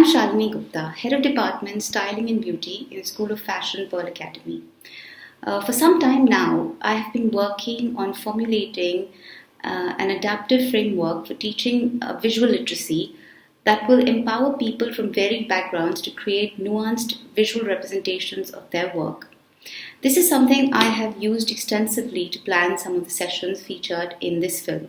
Shalini Gupta, Head of Department Styling and Beauty in School of Fashion, Pearl Academy. For some time now, I have been working on formulating an adaptive framework for teaching visual literacy that will empower people from varied backgrounds to create nuanced visual representations of their work. This is something I have used extensively to plan some of the sessions featured in this film.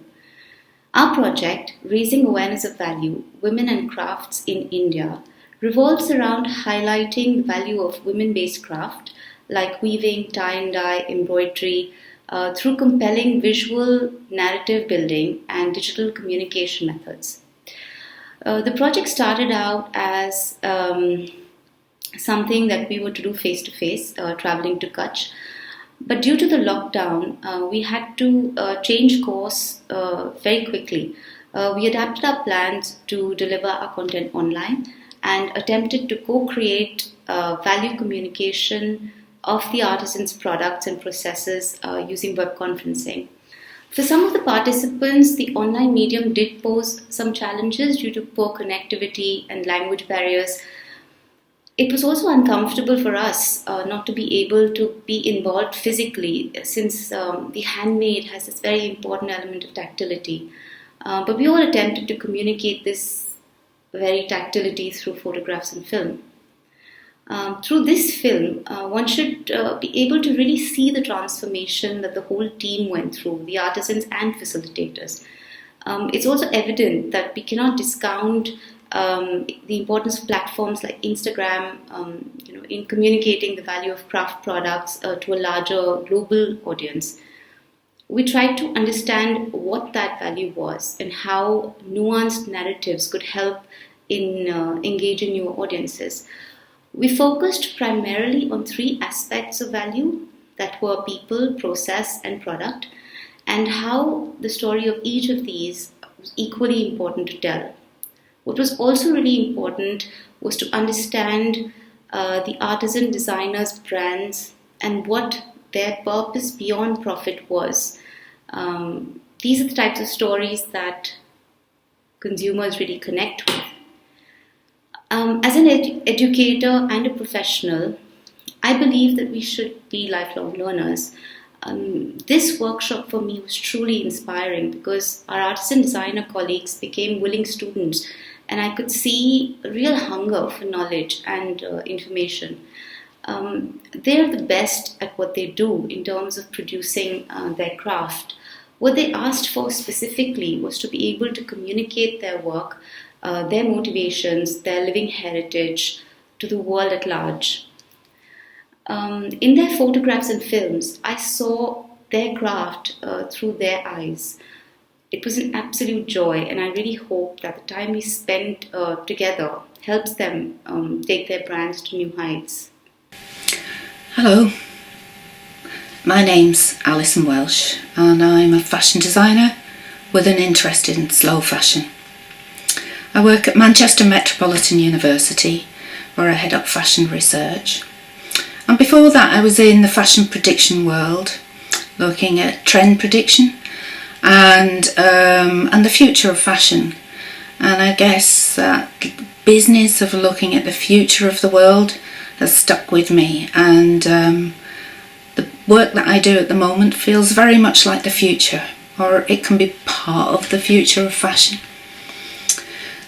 Our project, Raising Awareness of Value, Women and Crafts in India, revolves around highlighting the value of women-based craft like weaving, tie and dye, embroidery, through compelling visual narrative building and digital communication methods. The project started out as something that we were to do face-to-face, traveling to Kutch. But due to the lockdown, we had to change course very quickly. We adapted our plans to deliver our content online and attempted to co-create value communication of the artisans' products and processes using web conferencing. For some of the participants, the online medium did pose some challenges due to poor connectivity and language barriers. It was also uncomfortable for us not to be able to be involved physically, since the handmade has this very important element of tactility. But we all attempted to communicate this very tactility through photographs and film. Through this film, one should be able to really see the transformation that the whole team went through, the artisans and facilitators. It's also evident that we cannot discount the importance of platforms like Instagram, in communicating the value of craft products to a larger global audience. We tried to understand what that value was and how nuanced narratives could help in engaging new audiences. We focused primarily on three aspects of value that were people, process, and product, and how the story of each of these was equally important to tell. What was also really important was to understand the artisan designers' brands and what their purpose beyond profit was. These are the types of stories that consumers really connect with. As an educator and a professional, I believe that we should be lifelong learners. This workshop for me was truly inspiring because our artisan designer colleagues became willing students, and I could see a real hunger for knowledge and information. They're the best at what they do in terms of producing their craft. What they asked for specifically was to be able to communicate their work, their motivations, their living heritage to the world at large. In their photographs and films, I saw their craft through their eyes. It was an absolute joy, and I really hope that the time we spent together helps them take their brands to new heights. Hello, my name's Alison Welsh, and I'm a fashion designer with an interest in slow fashion. I work at Manchester Metropolitan University, where I head up fashion research. And before that, I was in the fashion prediction world, looking at trend prediction and the future of fashion. And I guess that business of looking at the future of the world has stuck with me. And the work that I do at the moment feels very much like the future, or it can be part of the future of fashion.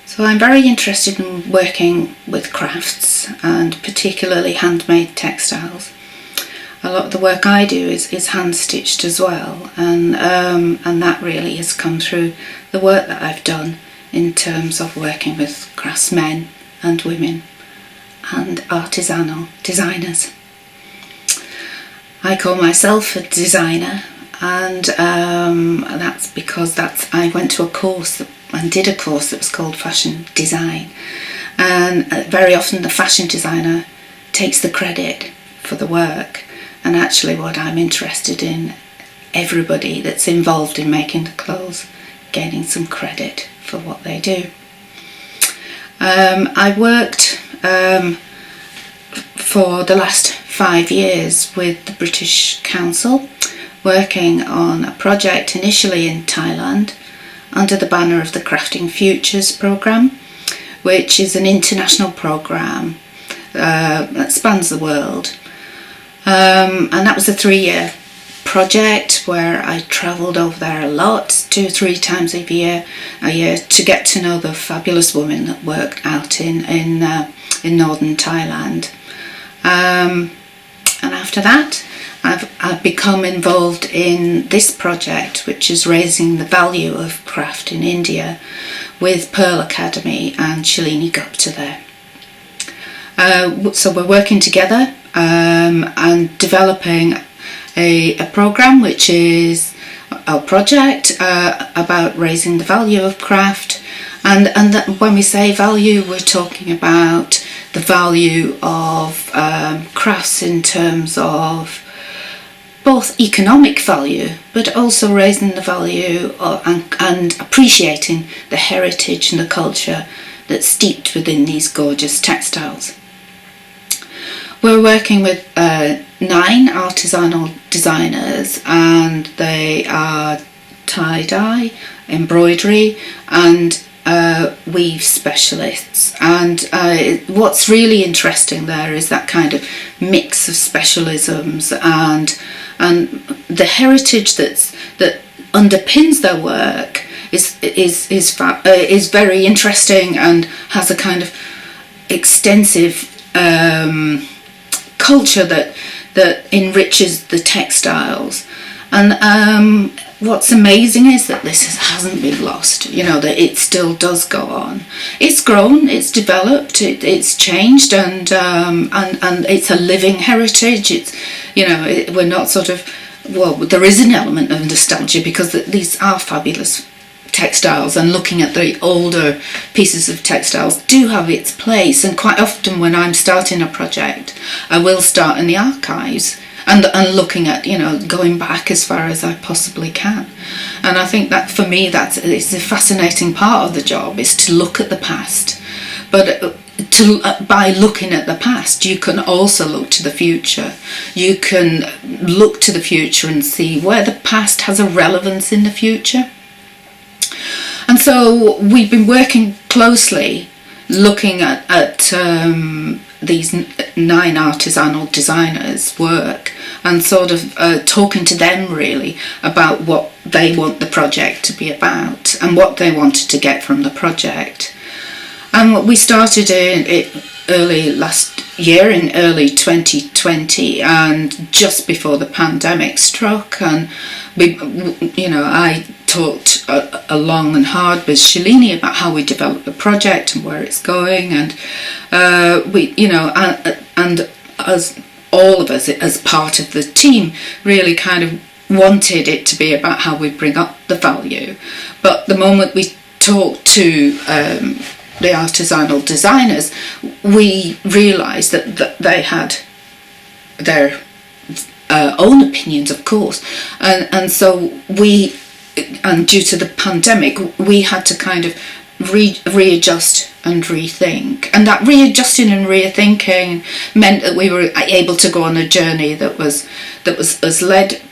So I'm very interested in working with crafts and particularly handmade textiles. A lot of the work I do is hand stitched as well, and that really has come through the work that I've done in terms of working with craftsmen and women and artisanal designers. I call myself a designer, and that's because I went to a course and did a course that was called Fashion Design, and very often the fashion designer takes the credit for the work, and actually what I'm interested in, everybody that's involved in making the clothes gaining some credit for what they do. I worked for the last 5 years with the British Council, working on a project initially in Thailand under the banner of the Crafting Futures programme, which is an international programme that spans the world. And that was a 3-year project where I travelled over there a lot, 2-3 times a year, to get to know the fabulous women that work out in northern Thailand. And after that, I've become involved in this project, which is raising the value of craft in India, with Pearl Academy and Shalini Gupta there. So we're working together and developing a programme which is a project about raising the value of craft, and when we say value, we're talking about the value of crafts in terms of both economic value, but also raising the value and appreciating the heritage and the culture that's steeped within these gorgeous textiles. We're working with 9 artisanal designers, and they are tie-dye, embroidery and weave specialists. And what's really interesting there is that kind of mix of specialisms and the heritage that underpins their work is very interesting and has a kind of extensive culture that enriches the textiles. And what's amazing is that this hasn't been lost, that it still does go on. It's grown, it's developed, it's changed, and it's a living heritage. It's, we're not sort of, well, there is an element of nostalgia because these are fabulous textiles, and looking at the older pieces of textiles do have its place. And quite often when I'm starting a project, I will start in the archives and looking at, going back as far as I possibly can. And I think that for me, it's a fascinating part of the job, is to look at the past. But by looking at the past, you can also look to the future. You can look to the future and see where the past has a relevance in the future. And so we've been working closely, looking at these 9 artisanal designers' work, and sort of talking to them really about what they want the project to be about and what they wanted to get from the project. And we started it early last year, in early 2020, and just before the pandemic struck. And I talked long and hard with Shalini about how we develop the project and where it's going, and and as all of us as part of the team really kind of wanted it to be about how we bring up the value. But the moment we talked to the artisanal designers, we realised that they had their own opinions, of course, and so and due to the pandemic, we had to kind of readjust and rethink. And that readjusting and rethinking meant that we were able to go on a journey that was led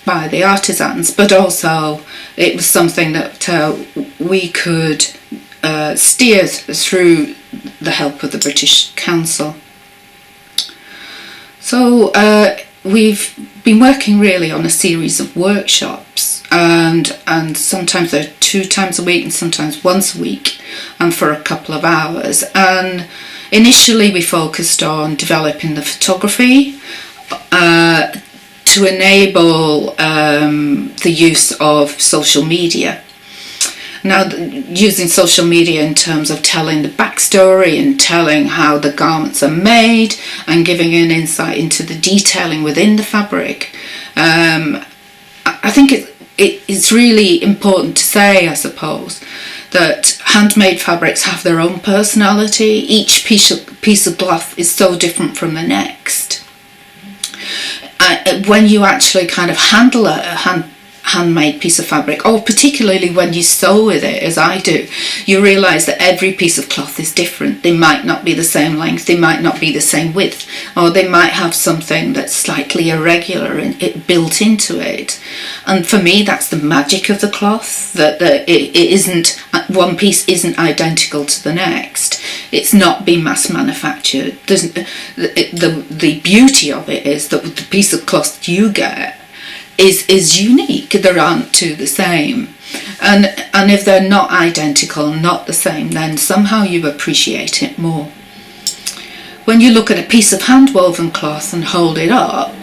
by the artisans, but also it was something that we could steer through the help of the British Council. So we've been working really on a series of workshops, and sometimes they're 2 times a week and sometimes once a week, and for a couple of hours. And initially we focused on developing the photography to enable the use of social media. Now, using social media in terms of telling the backstory and telling how the garments are made and giving an insight into the detailing within the fabric. I think it's really important to say, I suppose, that handmade fabrics have their own personality. Each piece of cloth is so different from the next. When you actually kind of handle handmade piece of fabric, or particularly when you sew with it, as I do, you realise that every piece of cloth is different. They might not be the same length, they might not be the same width, or they might have something that's slightly irregular and it built into it. And for me, that's the magic of the cloth, that it isn't, one piece isn't identical to the next. It's not been mass manufactured. The beauty of it is that the piece of cloth that you get is unique. There aren't two the same, and if they're not identical, not the same, then somehow you appreciate it more. When you look at a piece of hand-woven cloth and hold it up,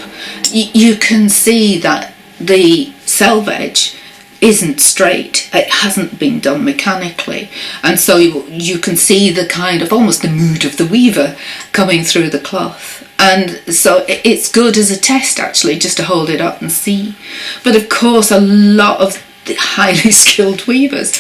you can see that the selvage isn't straight. It hasn't been done mechanically, and so you can see the kind of almost the mood of the weaver coming through the cloth. And so it's good as a test, actually, just to hold it up and see. But of course, a lot of the highly skilled weavers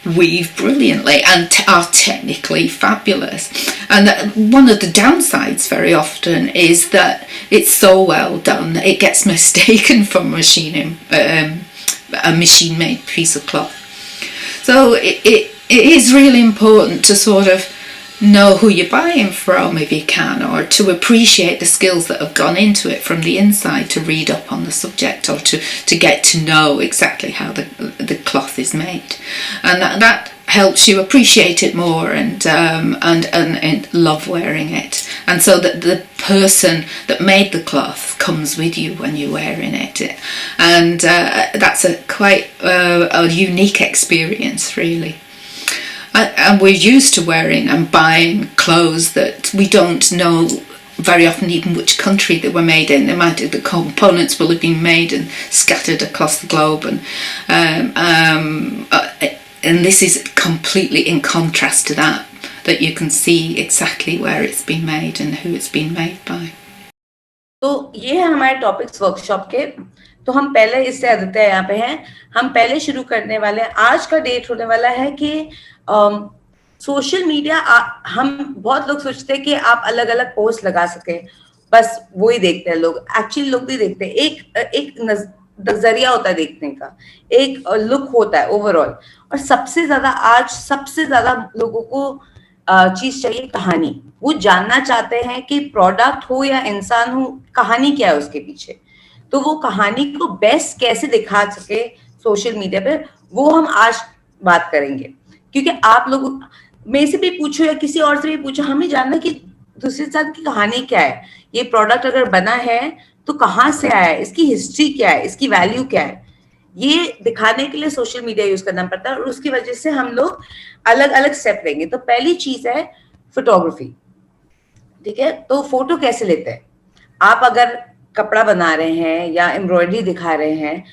weave brilliantly and are technically fabulous. And one of the downsides very often is that it's so well done, it gets mistaken for a machine-made piece of cloth. So it is really important to sort of know who you're buying from if you can, or to appreciate the skills that have gone into it from the inside, to read up on the subject, or to get to know exactly how the cloth is made, and that helps you appreciate it more and love wearing it. And so that the person that made the cloth comes with you when you're wearing it, and that's quite a unique experience, really. And we're used to wearing and buying clothes that we don't know very often even which country they were made in. The components will have been made and scattered across the globe, and this is completely in contrast to that you can see exactly where it's been made and who it's been made by. तो ये है हमारे topics workshop के. तो हम पहले, इससे आदित्य यहाँ पे हैं, हम पहले शुरू करने वाले हैं. आज का डेट होने वाला है कि सोशल मीडिया, हम बहुत लोग सोचते हैं कि आप अलग अलग पोस्ट लगा सके, बस वो ही देखते हैं लोग. एक्चुअली लोग नहीं देखते, एक नजरिया होता है देखने का, एक लुक होता है ओवरऑल. और सबसे ज्यादा लोगों को चीज चाहिए कहानी. वो जानना चाहते हैं कि प्रोडक्ट हो या इंसान हो, कहानी क्या है उसके पीछे. तो वो कहानी को बेस्ट कैसे दिखा सके सोशल मीडिया पे, वो हम आज बात करेंगे. क्योंकि आप लोग मेरे से भी पूछो या किसी और से भी पूछो, हमें जानना कि दूसरे साथ की कहानी क्या है. ये प्रोडक्ट अगर बना है तो कहाँ से आया है, इसकी हिस्ट्री क्या है, इसकी वैल्यू क्या है, ये दिखाने के लिए सोशल मीडिया यूज करना पड़ता है. और उसकी वजह से हम लोग अलग अलग स्टेप लेंगे. तो पहली चीज है फोटोग्राफी. ठीक है, तो फोटो कैसे लेते हैं आप? अगर कपड़ा बना रहे हैं या एम्ब्रॉयडरी दिखा रहे हैं,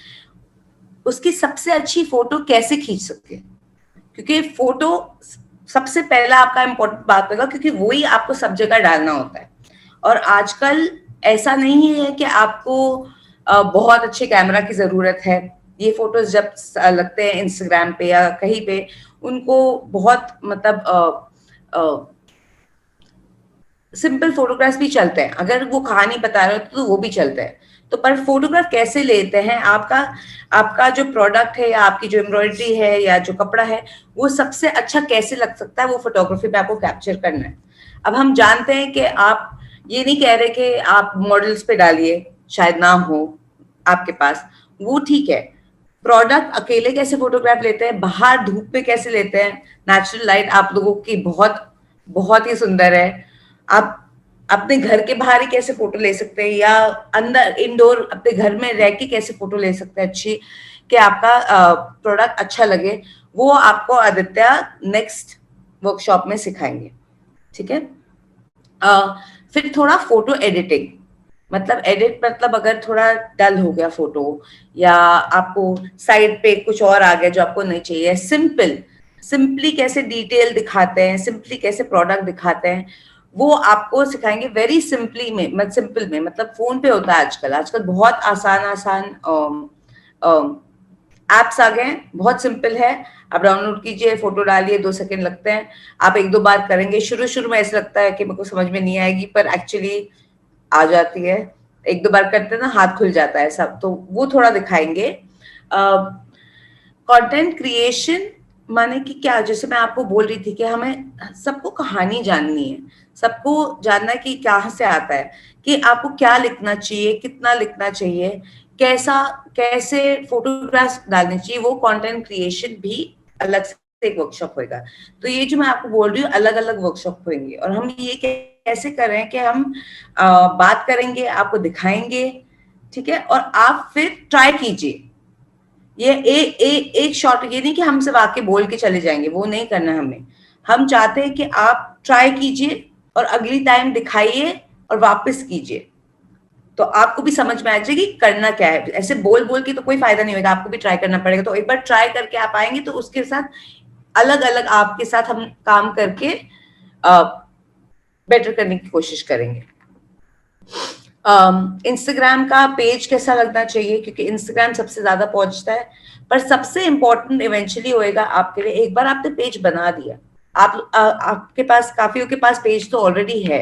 उसकी सबसे अच्छी फोटो कैसे खींच सकते हैं? क्योंकि फोटो सबसे पहला आपका इम्पोर्टेंट बात होगा, क्योंकि वही आपको सब जगह डालना होता है. और आजकल ऐसा नहीं है कि आपको बहुत अच्छे कैमरा की जरूरत है. ये फोटोज जब लगते हैं इंस्टाग्राम पे या कहीं पे, उनको बहुत मतलब सिंपल फोटोग्राफ्स भी चलते हैं. अगर वो कहानी बता रहे हो तो वो भी चलते हैं. तो पर फोटोग्राफ कैसे लेते हैं? आपका जो प्रोडक्ट है या आपकी जो एम्ब्रॉयडरी है या जो कपड़ा है, वो सबसे अच्छा कैसे लग सकता है, वो फोटोग्राफी पे आपको कैप्चर करना है. अब हम जानते हैं कि आप ये नहीं कह रहे कि आप मॉडल्स पे डालिए, शायद ना हो आपके पास, वो ठीक है. प्रोडक्ट अकेले कैसे फोटोग्राफ लेते हैं, बाहर धूप में कैसे लेते हैं, नेचुरल लाइट आप लोगों की बहुत ही सुंदर है. आप अपने घर के बाहर ही कैसे फोटो ले सकते हैं, या अंदर इंडोर अपने घर में रह के कैसे फोटो ले सकते हैं अच्छी, कि आपका प्रोडक्ट अच्छा लगे, वो आपको आदित्य नेक्स्ट वर्कशॉप में सिखाएंगे. ठीक है. फिर थोड़ा फोटो एडिटिंग, मतलब अगर थोड़ा डल हो गया फोटो, या आपको साइड पे कुछ और आ गया जो आपको नहीं चाहिए, सिंपली कैसे डिटेल दिखाते हैं, सिंपली कैसे प्रोडक्ट दिखाते हैं, वो आपको सिखाएंगे वेरी सिंपल में. मतलब फोन पे होता है आजकल बहुत आसान एप्स आ गए हैं, बहुत सिंपल है. आप डाउनलोड कीजिए, फोटो डालिए, 2 सेकंड लगते हैं. आप 1-2 बार करेंगे, शुरू में ऐसा लगता है कि मेरे को समझ में नहीं आएगी, पर एक्चुअली आ जाती है. 1-2 बार करते हैं ना, हाथ खुल जाता है सब. तो वो थोड़ा दिखाएंगे. कंटेंट क्रिएशन माने कि क्या, जैसे मैं आपको बोल रही थी कि हमें सबको कहानी जाननी है, सबको जानना है कि कहाँ से आता है, कि आपको क्या लिखना चाहिए, कितना लिखना चाहिए, कैसे फोटोग्राफ्स डालने चाहिए, वो कंटेंट क्रिएशन भी अलग से एक वर्कशॉप होगा। तो ये जो मैं आपको बोल रही हूँ अलग अलग वर्कशॉप होंगे, और हम ये कैसे कर रहे हैं कि हम बात करेंगे, आपको दिखाएंगे, ठीक है, और आप फिर ट्राई कीजिए। ये एक शॉट, ये नहीं कि हम सिर्फ आके बोल के चले जाएंगे, वो नहीं करना हमें। हम चाहते हैं कि आप ट्राई कीजिए और अगली टाइम दिखाइए और वापस कीजिए, तो आपको भी समझ में आ जाएगी करना क्या है। ऐसे बोल बोल के तो कोई फायदा नहीं होगा, आपको भी ट्राई करना पड़ेगा। तो एक बार ट्राई करके आप आएंगे तो उसके साथ अलग अलग आपके साथ हम काम करके बेटर करने की कोशिश करेंगे। इंस्टाग्राम का पेज कैसा लगना चाहिए, क्योंकि इंस्टाग्राम सबसे ज्यादा पहुंचता है, पर सबसे इंपॉर्टेंट इवेंचुअली होएगा आपके लिए, एक बार आपने पेज बना दिया, आपके पास, काफियों के पास पेज तो ऑलरेडी है,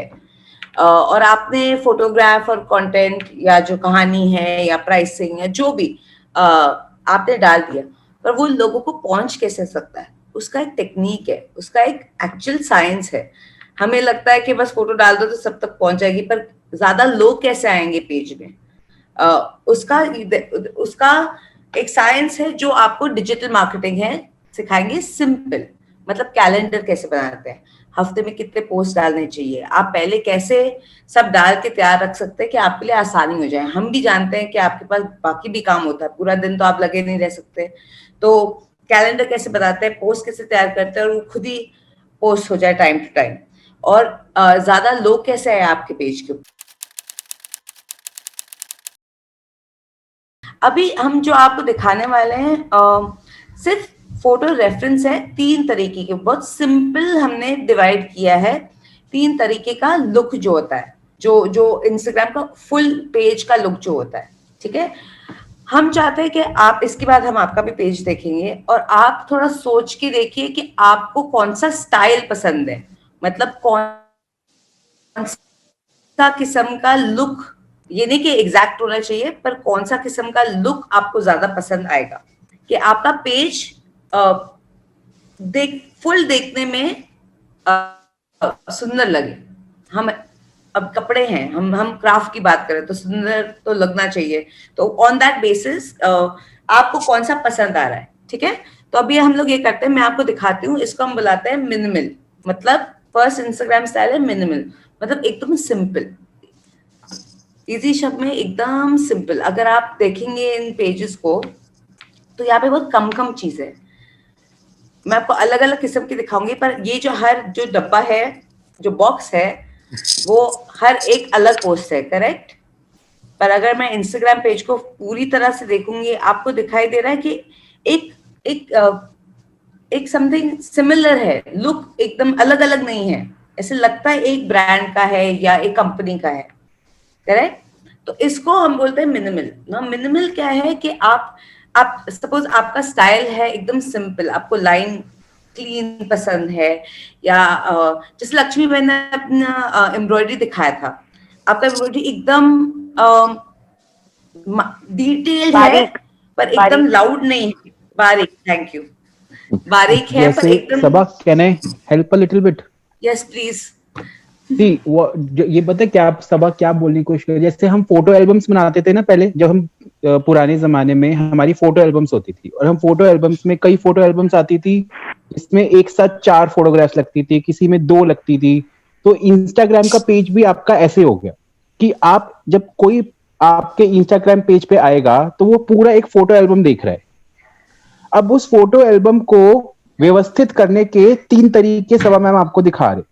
और आपने फोटोग्राफ और कंटेंट या जो कहानी है या प्राइसिंग या जो भी आपने डाल दिया, पर वो लोगों को पहुंच कैसे सकता है, उसका एक टेक्निक है, उसका एक एक्चुअल साइंस है। हमें लगता है कि बस फोटो डाल दो तो सब तक पहुंच जाएगी, पर ज्यादा लोग कैसे आएंगे पेज में, उसका एक साइंस है जो आपको डिजिटल मार्केटिंग है सिखाएंगे। सिंपल मतलब कैलेंडर कैसे बनाते हैं, हफ्ते में कितने पोस्ट डालने चाहिए, आप पहले कैसे सब डाल के तैयार रख सकते हैं कि आपके लिए आसानी हो जाए। हम भी जानते हैं कि आपके पास बाकी भी काम होता है, पूरा दिन तो आप लगे नहीं रह सकते, तो कैलेंडर कैसे बनाते हैं, पोस्ट कैसे तैयार करते हैं और वो खुद ही पोस्ट हो जाए टाइम टू टाइम, और ज्यादा लोग कैसे आए आपके पेज के ऊपर। अभी हम जो आपको दिखाने वाले हैं सिर्फ फोटो रेफरेंस है, 3 तरीके के, बहुत सिंपल हमने डिवाइड किया है 3 तरीके का लुक जो होता है, जो इंस्टाग्राम का फुल पेज का लुक जो होता है, ठीक है। हम चाहते हैं कि आप, इसके बाद हम आपका भी पेज देखेंगे और आप थोड़ा सोच के देखिए कि आपको कौन सा स्टाइल पसंद है, मतलब कौन सा किस्म का लुक, ये नहीं कि एग्जैक्ट होना चाहिए, पर कौन सा किस्म का लुक आपको ज्यादा पसंद आएगा, कि आपका पेज फुल देखने में सुंदर लगे। हम अब कपड़े हैं, हम क्राफ्ट की बात करें तो सुंदर तो लगना चाहिए, तो ऑन दैट बेसिस आपको कौन सा पसंद आ रहा है, ठीक है। तो अभी हम लोग ये करते हैं, मैं आपको दिखाती हूँ, इसको हम बुलाते हैं मिनिमल, मतलब फर्स्ट इंस्टाग्राम स्टाइल है मिनिमल, मतलब एकदम सिंपल, इजी शब्द में एकदम सिंपल। अगर आप देखेंगे इन पेजेस को तो यहाँ पे बहुत कम चीजें है, मैं आपको अलग अलग किस्म की दिखाऊंगी, पर ये जो डब्बा है, जो बॉक्स है, वो हर एक अलग पोस्ट है, करेक्ट। पर अगर मैं इंस्टाग्राम पेज को पूरी तरह से देखूंगी, आपको दिखाई दे रहा है कि एक समथिंग सिमिलर है, लुक एकदम अलग अलग नहीं है, ऐसे लगता है एक ब्रांड का है या एक कंपनी का है, करेक्ट। तो इसको हम बोलते हैं मिनिमल ना। मिनिमल क्या है कि आप सपोज आपका स्टाइल है एकदम सिंपल, आपको लाइन क्लीन पसंद है, या जैसे लक्ष्मी बहन ने अपना एम्ब्रॉयडरी दिखाया था, आपका एम्ब्रॉयडरी एकदम डिटेल्ड है पर एकदम लाउड नहीं है, बारीक, थैंक यू, बारीक है पर एकदम। Saba, can I help a little bit? Yes please. ये पता है क्या सबा क्या बोलने की कोशिश कर, जैसे हम फोटो एल्बम्स बनाते थे ना पहले, जब हम पुराने जमाने में हमारी फोटो एल्बम्स होती थी, और हम फोटो एल्बम्स में कई फोटो एल्बम्स आती थी, इसमें एक साथ 4 फोटोग्राफ्स लगती थी, किसी में 2 लगती थी। तो इंस्टाग्राम का पेज भी आपका ऐसे हो गया कि आप जब कोई आपके इंस्टाग्राम पेज पे आएगा तो वो पूरा एक फोटो एल्बम देख रहा है। अब उस फोटो एल्बम को व्यवस्थित करने के 3 तरीके सबा मैम आपको दिखा रहे।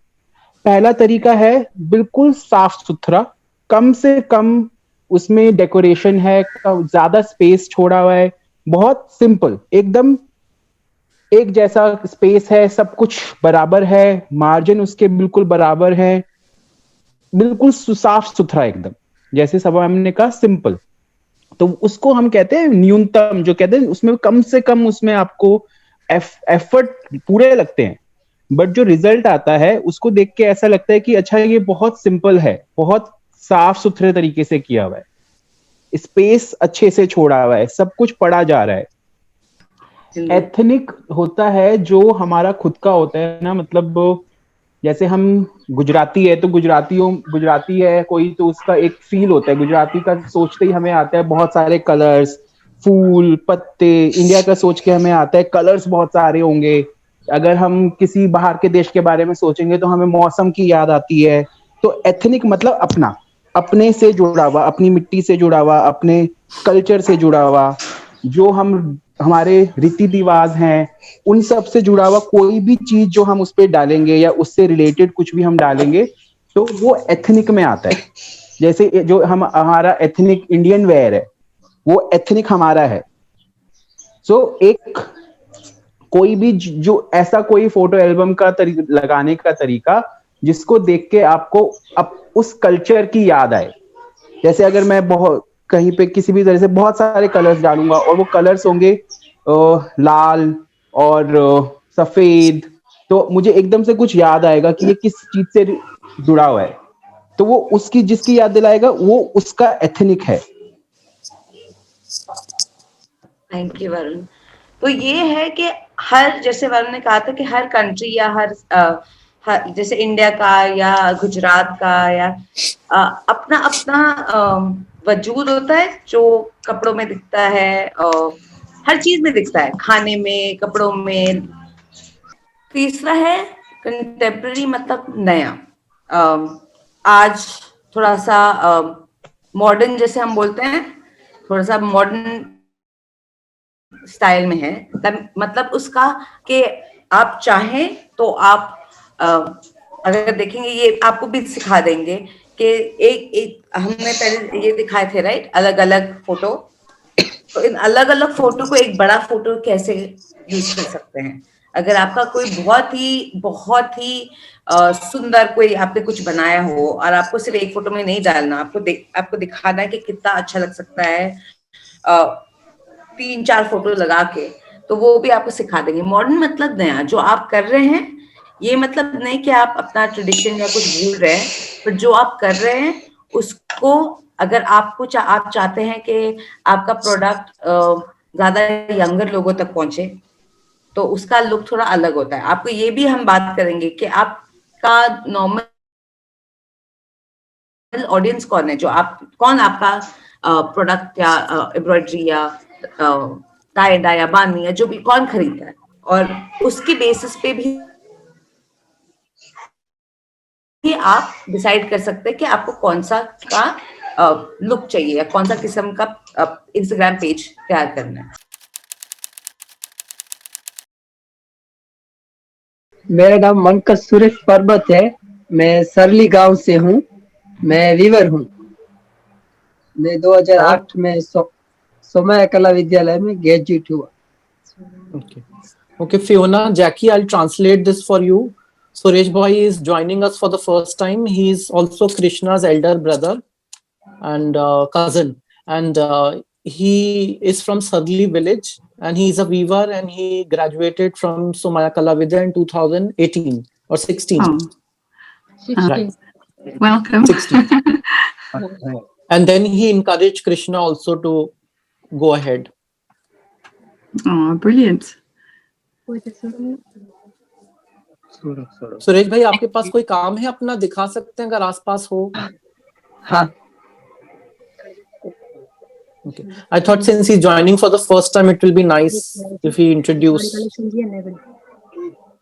पहला तरीका है बिल्कुल साफ सुथरा, कम से कम उसमें डेकोरेशन है, ज्यादा स्पेस छोड़ा हुआ है, बहुत सिंपल, एकदम एक जैसा स्पेस है, सब कुछ बराबर है, मार्जिन उसके बिल्कुल बराबर है, बिल्कुल साफ सुथरा एकदम, जैसे सबा मैम ने कहा सिंपल। तो उसको हम कहते हैं न्यूनतम, जो कहते हैं उसमें कम से कम उसमें आपको एफर्ट पूरे लगते हैं, बट जो रिजल्ट आता है उसको देख के ऐसा लगता है कि अच्छा ये बहुत सिंपल है, बहुत साफ सुथरे तरीके से किया हुआ है। स्पेस अच्छे से छोड़ा हुआ है, सब कुछ पढ़ा जा रहा है। एथनिक होता है जो हमारा खुद का होता है ना, मतलब जैसे हम गुजराती है तो गुजराती है कोई, तो उसका एक फील होता है। गुजराती का सोचते ही हमें आता है बहुत सारे कलर्स, फूल पत्ते। इंडिया का सोच के हमें आता है कलर्स बहुत सारे होंगे। अगर हम किसी बाहर के देश के बारे में सोचेंगे तो हमें मौसम की याद आती है। तो एथनिक मतलब अपना, अपने से जुड़ा हुआ, अपनी मिट्टी से जुड़ा हुआ, अपने कल्चर से जुड़ा हुआ, जो हम हमारे रीति रिवाज हैं उन सब से जुड़ा हुआ कोई भी चीज जो हम उस पर डालेंगे या उससे रिलेटेड कुछ भी हम डालेंगे तो वो एथनिक में आता है। जैसे जो हम हमारा एथनिक इंडियन वेयर है वो एथनिक हमारा है। सो एक कोई भी जो ऐसा कोई फोटो एल्बम का लगाने का तरीका जिसको देख के आपको उस कल्चर की याद आए। जैसे अगर मैं बहुत कहीं पे किसी भी तरह से बहुत सारे कलर्स डालूंगा और वो कलर्स होंगे लाल और सफेद, तो मुझे एकदम से कुछ याद आएगा कि ये किस चीज से जुड़ा हुआ है, तो वो उसकी जिसकी याद दिलाएगा वो उसका एथनिक है। Thank you Varun. तो ये है कि हर, जैसे वरुण ने कहा था कि हर कंट्री या हर जैसे इंडिया का या गुजरात का या अपना अपना वजूद होता है जो कपड़ों में दिखता है, हर चीज में दिखता है, खाने में, कपड़ों में। तीसरा है कंटेम्प्रेरी, मतलब नया। आज थोड़ा सा मॉडर्न, जैसे हम बोलते हैं, थोड़ा सा मॉडर्न स्टाइल में है। मतलब उसका कि आप चाहें तो आप अगर देखेंगे, ये आपको भी सिखा देंगे कि एक हमने पहले ये दिखाए थे, राइट, अलग अलग फोटो। तो इन अलग अलग फोटो को एक बड़ा फोटो कैसे यूज कर सकते हैं। अगर आपका कोई बहुत ही सुंदर कोई आपने कुछ बनाया हो और आपको सिर्फ एक फोटो में नहीं डालना, आपको दिखाना है कि कितना अच्छा लग सकता है 3-4 फोटो लगा के, तो वो भी आपको सिखा देंगे। मॉडर्न मतलब नया, जो आप कर रहे हैं ये मतलब नहीं कि आप अपना ट्रेडिशन या कुछ भूल रहे हैं, पर जो आप कर रहे हैं उसको, अगर आप चाहते हैं कि आपका प्रोडक्ट ज्यादा यंगर लोगों तक पहुंचे, तो उसका लुक थोड़ा अलग होता है। आपको ये भी हम बात करेंगे कि आपका नॉर्मल ऑडियंस कौन है, कौन आपका प्रोडक्ट या एम्ब्रॉयडरी या टाई डाई या बानी या जो भी कौन खरीदता है, और उसकी बेसिस पे भी आप डिसाइड कर सकते हैं कि आपको कौन सा का लुक चाहिए या कौन सा किस्म का इंस्टाग्राम पेज तैयार करना है। मेरा नाम मंकज सुरेश पर्वत है। मैं सरली गांव से हूँ। मैं वीवर हूँ। मैं 2008 में सोमया कला विद्यालय में ग्रेजुएट हुआ। Okay, Fiona, Jackie, I'll translate this for you. Suresh Bhai is joining us for the first time. He is also Krishna's elder brother and cousin, and he is from Sadli village, and he is a weaver, and he graduated from Somaya Kala Vidya in 2018 or 16. Right. Welcome. 16. And then he encouraged Krishna also to go ahead. Oh, brilliant. Suresh भाई, आपके पास कोई काम है अपना, दिखा सकते हैं अगर आसपास हो? हाँ। Okay. I thought since he's joining for the first time, it will be nice if he introduce.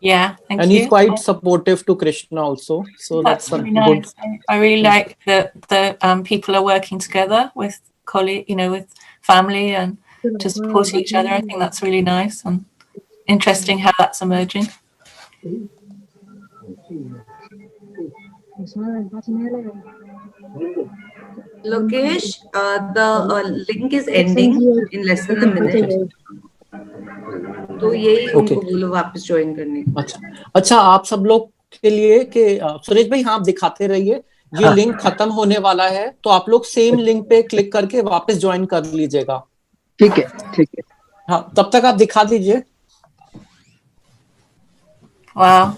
Yeah, thank and you. He's quite supportive to Krishna also, so that's really good. nice. I really like that the people are working together with with family and to support each other. I think that's really nice and interesting how that's emerging. Lokesh, the link is ending in less than a minute. तो यही उनको बोलो वापस join करने को। अच्छा, आप सब लोग के लिए कि सुरेश भाई, हाँ, आप दिखाते रहिए। ये लिंक खत्म होने वाला है, तो आप लोग सेम लिंक पे क्लिक करके वापस ज्वाइन कर लीजिएगा। ठीक है, ठीक है। हाँ, तब तक आप दिखा दीजिए। वाह,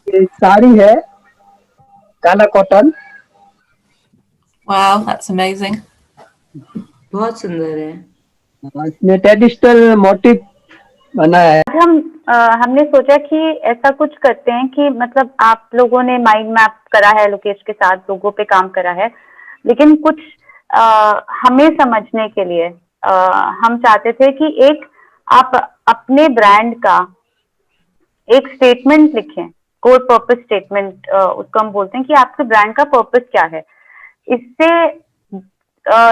ये साड़ी है, काला कॉटन। Wow, that's amazing. बहुत सुंदर है। इसमें ट्रेडिशनल मोटिव बनाया है। हमने सोचा कि ऐसा कुछ करते हैं कि मतलब आप लोगों ने माइंड मैप करा है, लोकेश के साथ लोगों पे काम करा है, लेकिन कुछ हमें समझने के लिए हम चाहते थे कि एक आप अपने ब्रांड का एक स्टेटमेंट लिखें, कोर पर्पस स्टेटमेंट उसको हम बोलते हैं कि आपके ब्रांड का पर्पस क्या है। इससे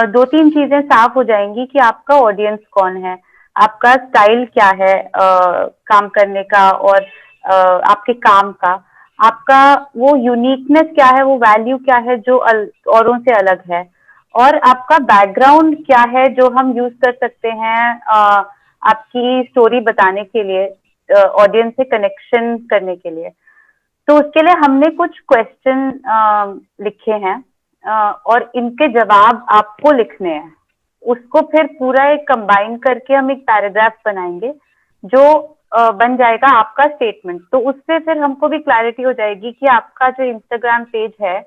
दो तीन चीजें साफ हो जाएंगी कि आपका ऑडियंस कौन है, आपका स्टाइल क्या है काम करने का, और आपके काम का, आपका वो यूनिकनेस क्या है, वो वैल्यू क्या है जो औरों से अलग है, और आपका बैकग्राउंड क्या है जो हम यूज कर सकते हैं आपकी स्टोरी बताने के लिए, ऑडियंस से कनेक्शन करने के लिए। तो उसके लिए हमने कुछ क्वेश्चन लिखे हैं और इनके जवाब आपको लिखने हैं। उसको फिर पूरा एक कंबाइन करके हम एक पैराग्राफ बनाएंगे जो बन जाएगा आपका स्टेटमेंट। तो उससे फिर हमको भी क्लैरिटी हो जाएगी कि आपका जो इंस्टाग्राम पेज है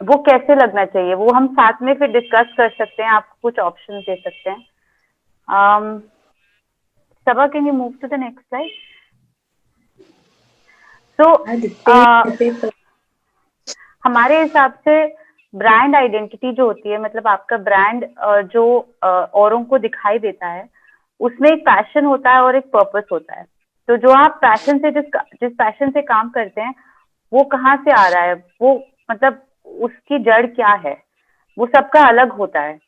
वो कैसे लगना चाहिए। वो हम साथ में फिर डिस्कस कर सकते हैं, आपको कुछ ऑप्शन दे सकते हैं। Sabha, can you move to the next slide? So, हमारे हिसाब से ब्रांड आइडेंटिटी जो होती है, मतलब आपका ब्रांड जो औरों को दिखाई देता है, उसमें एक पैशन होता है और एक पर्पस होता है। तो जो आप पैशन से जिस पैशन से काम करते हैं वो कहाँ से आ रहा है, वो मतलब उसकी जड़ क्या है, वो सबका अलग होता है।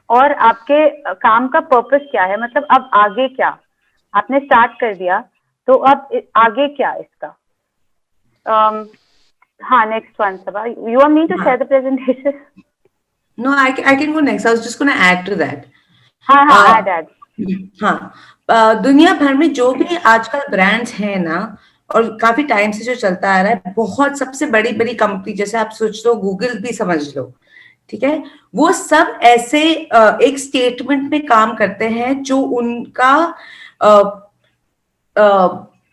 और आपके काम का पर्पस क्या है, मतलब अब आगे क्या, आपने स्टार्ट कर दिया तो अब आगे क्या इसका। हाँ, next one, Sabha. You want me to share the presentation? No, I can go next. I was just going to add to that. हाँ, add. हाँ, दुनिया भर में जो भी आजकल ब्रांड्स हैं ना, और काफी टाइम से जो चलता आ रहा है, बहुत सबसे बड़ी बड़ी कंपनी, जैसे आप सोच लो गूगल भी समझ लो, ठीक है, वो सब ऐसे एक स्टेटमेंट में काम करते हैं जो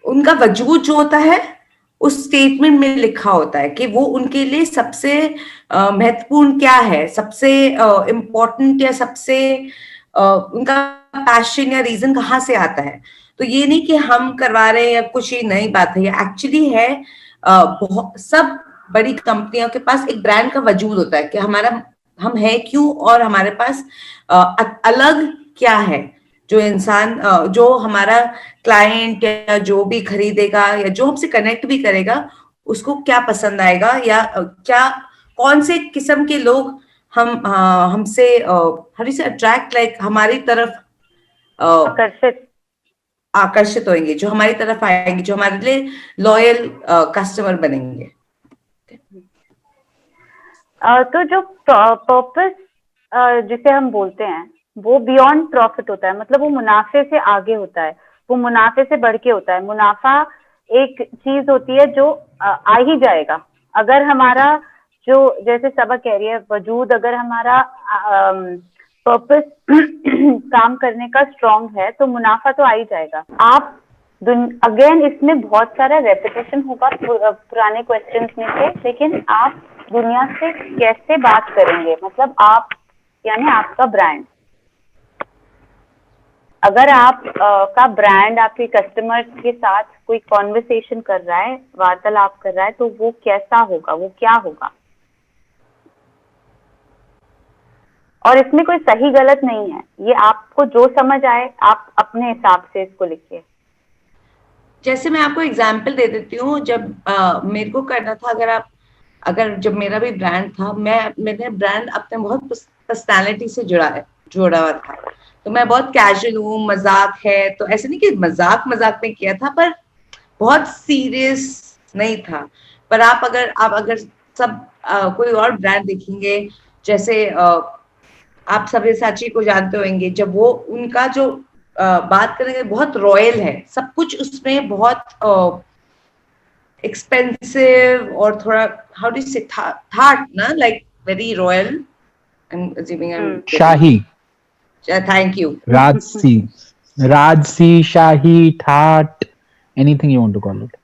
उनका वजूद जो होता है उस स्टेटमेंट में लिखा होता है कि वो उनके लिए सबसे महत्वपूर्ण क्या है, सबसे इम्पोर्टेंट या सबसे उनका पैशन या रीजन कहाँ से आता है। तो ये नहीं कि हम करवा रहे हैं या कुछ ये नई बात है, ये एक्चुअली है। बहुत सब बड़ी कंपनियों के पास एक ब्रांड का वजूद होता है कि हम है क्यों, और हमारे पास अलग क्या है, जो इंसान जो हमारा क्लाइंट या जो भी खरीदेगा या जो हमसे कनेक्ट भी करेगा उसको क्या पसंद आएगा, या क्या कौन से किस्म के लोग हमसे अट्रैक्ट, लाइक हमारी तरफ आकर्षित होंगे, जो हमारी तरफ आएंगे, जो हमारे लिए लॉयल कस्टमर बनेंगे। तो जो पर्पस जिसे हम बोलते हैं वो बियॉन्ड प्रॉफिट होता है, मतलब वो मुनाफे से आगे होता है, वो मुनाफे से बढ़ के होता है। मुनाफा एक चीज होती है जो आ ही जाएगा अगर हमारा जो, जैसे सबा कह रही है, वजूद अगर हमारा पर्पस काम करने का स्ट्रॉन्ग है तो मुनाफा तो आ ही जाएगा। आप अगेन इसमें बहुत सारा रेपिटेशन होगा पुराने क्वेश्चंस में से, लेकिन आप दुनिया से कैसे बात करेंगे, मतलब आप यानी आपका ब्रांड, अगर आप का ब्रांड आपके कस्टमर्स के साथ कोई कॉन्वर्सेशन कर रहा है, वार्तालाप कर रहा है, तो वो कैसा होगा, वो क्या होगा। और इसमें कोई सही गलत नहीं है, ये आपको जो समझ आए आप अपने हिसाब से इसको लिखिए। जैसे मैं आपको एग्जाम्पल दे देती हूँ, जब मेरे को करना था, जब मेरा भी ब्रांड था, मैंने ब्रांड अपने बहुत पर्सनालिटी से जुड़ा हुआ था। तो मैं बहुत कैजुअल हूँ, मजाक है, तो ऐसे नहीं कि मजाक में किया था, पर बहुत सीरियस नहीं था। पर आप अगर सब कोई और ब्रांड देखेंगे, जैसे आप सब्यसाची को जानते होंगे, जब वो उनका जो बात करेंगे बहुत रॉयल है, सब कुछ उसमें बहुत एक्सपेंसिव और थोड़ा हाउ डू से थाट ना, like very royal, I am assuming, I am शाही, थैंक यू, राजसी, शाही, ठाट, anything you want to call it.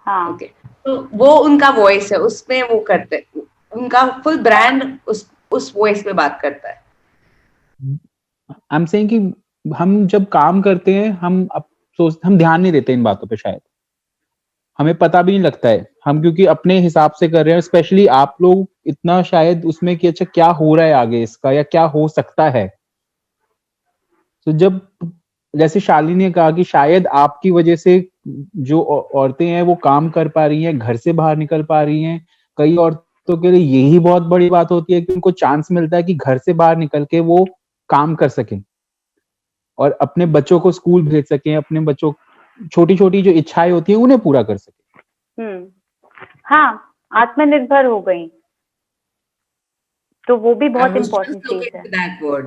Okay, तो वो उनका वॉइस है, उसमें वो करते, उनका फुल ब्रांड उस वॉइस में बात करता है। आई एम सेइंग कि हम जब काम करते हैं हम ध्यान नहीं देते इन बातों पे, शायद हमें पता भी नहीं लगता है, हम क्योंकि अपने हिसाब से कर रहे हैं। स्पेशली आप लोग इतना शायद उसमें कि अच्छा क्या हो रहा है आगे इसका या क्या हो सकता है। तो जब जैसे शालिनी ने कहा कि शायद आपकी वजह से जो औरतें हैं वो काम कर पा रही हैं, घर से बाहर निकल पा रही हैं। कई औरतों के लिए यही बहुत बड़ी बात होती है कि उनको चांस मिलता है कि घर से बाहर निकल के वो काम कर सकें और अपने बच्चों को स्कूल भेज सकें, अपने बच्चों छोटी छोटी जो इच्छाएं होती हैं उन्हें पूरा कर सकें। हाँ, आत्मनिर्भर हो गई, तो वो भी बहुत I was इम्पोर्टेंट just चीज looking है। for that word.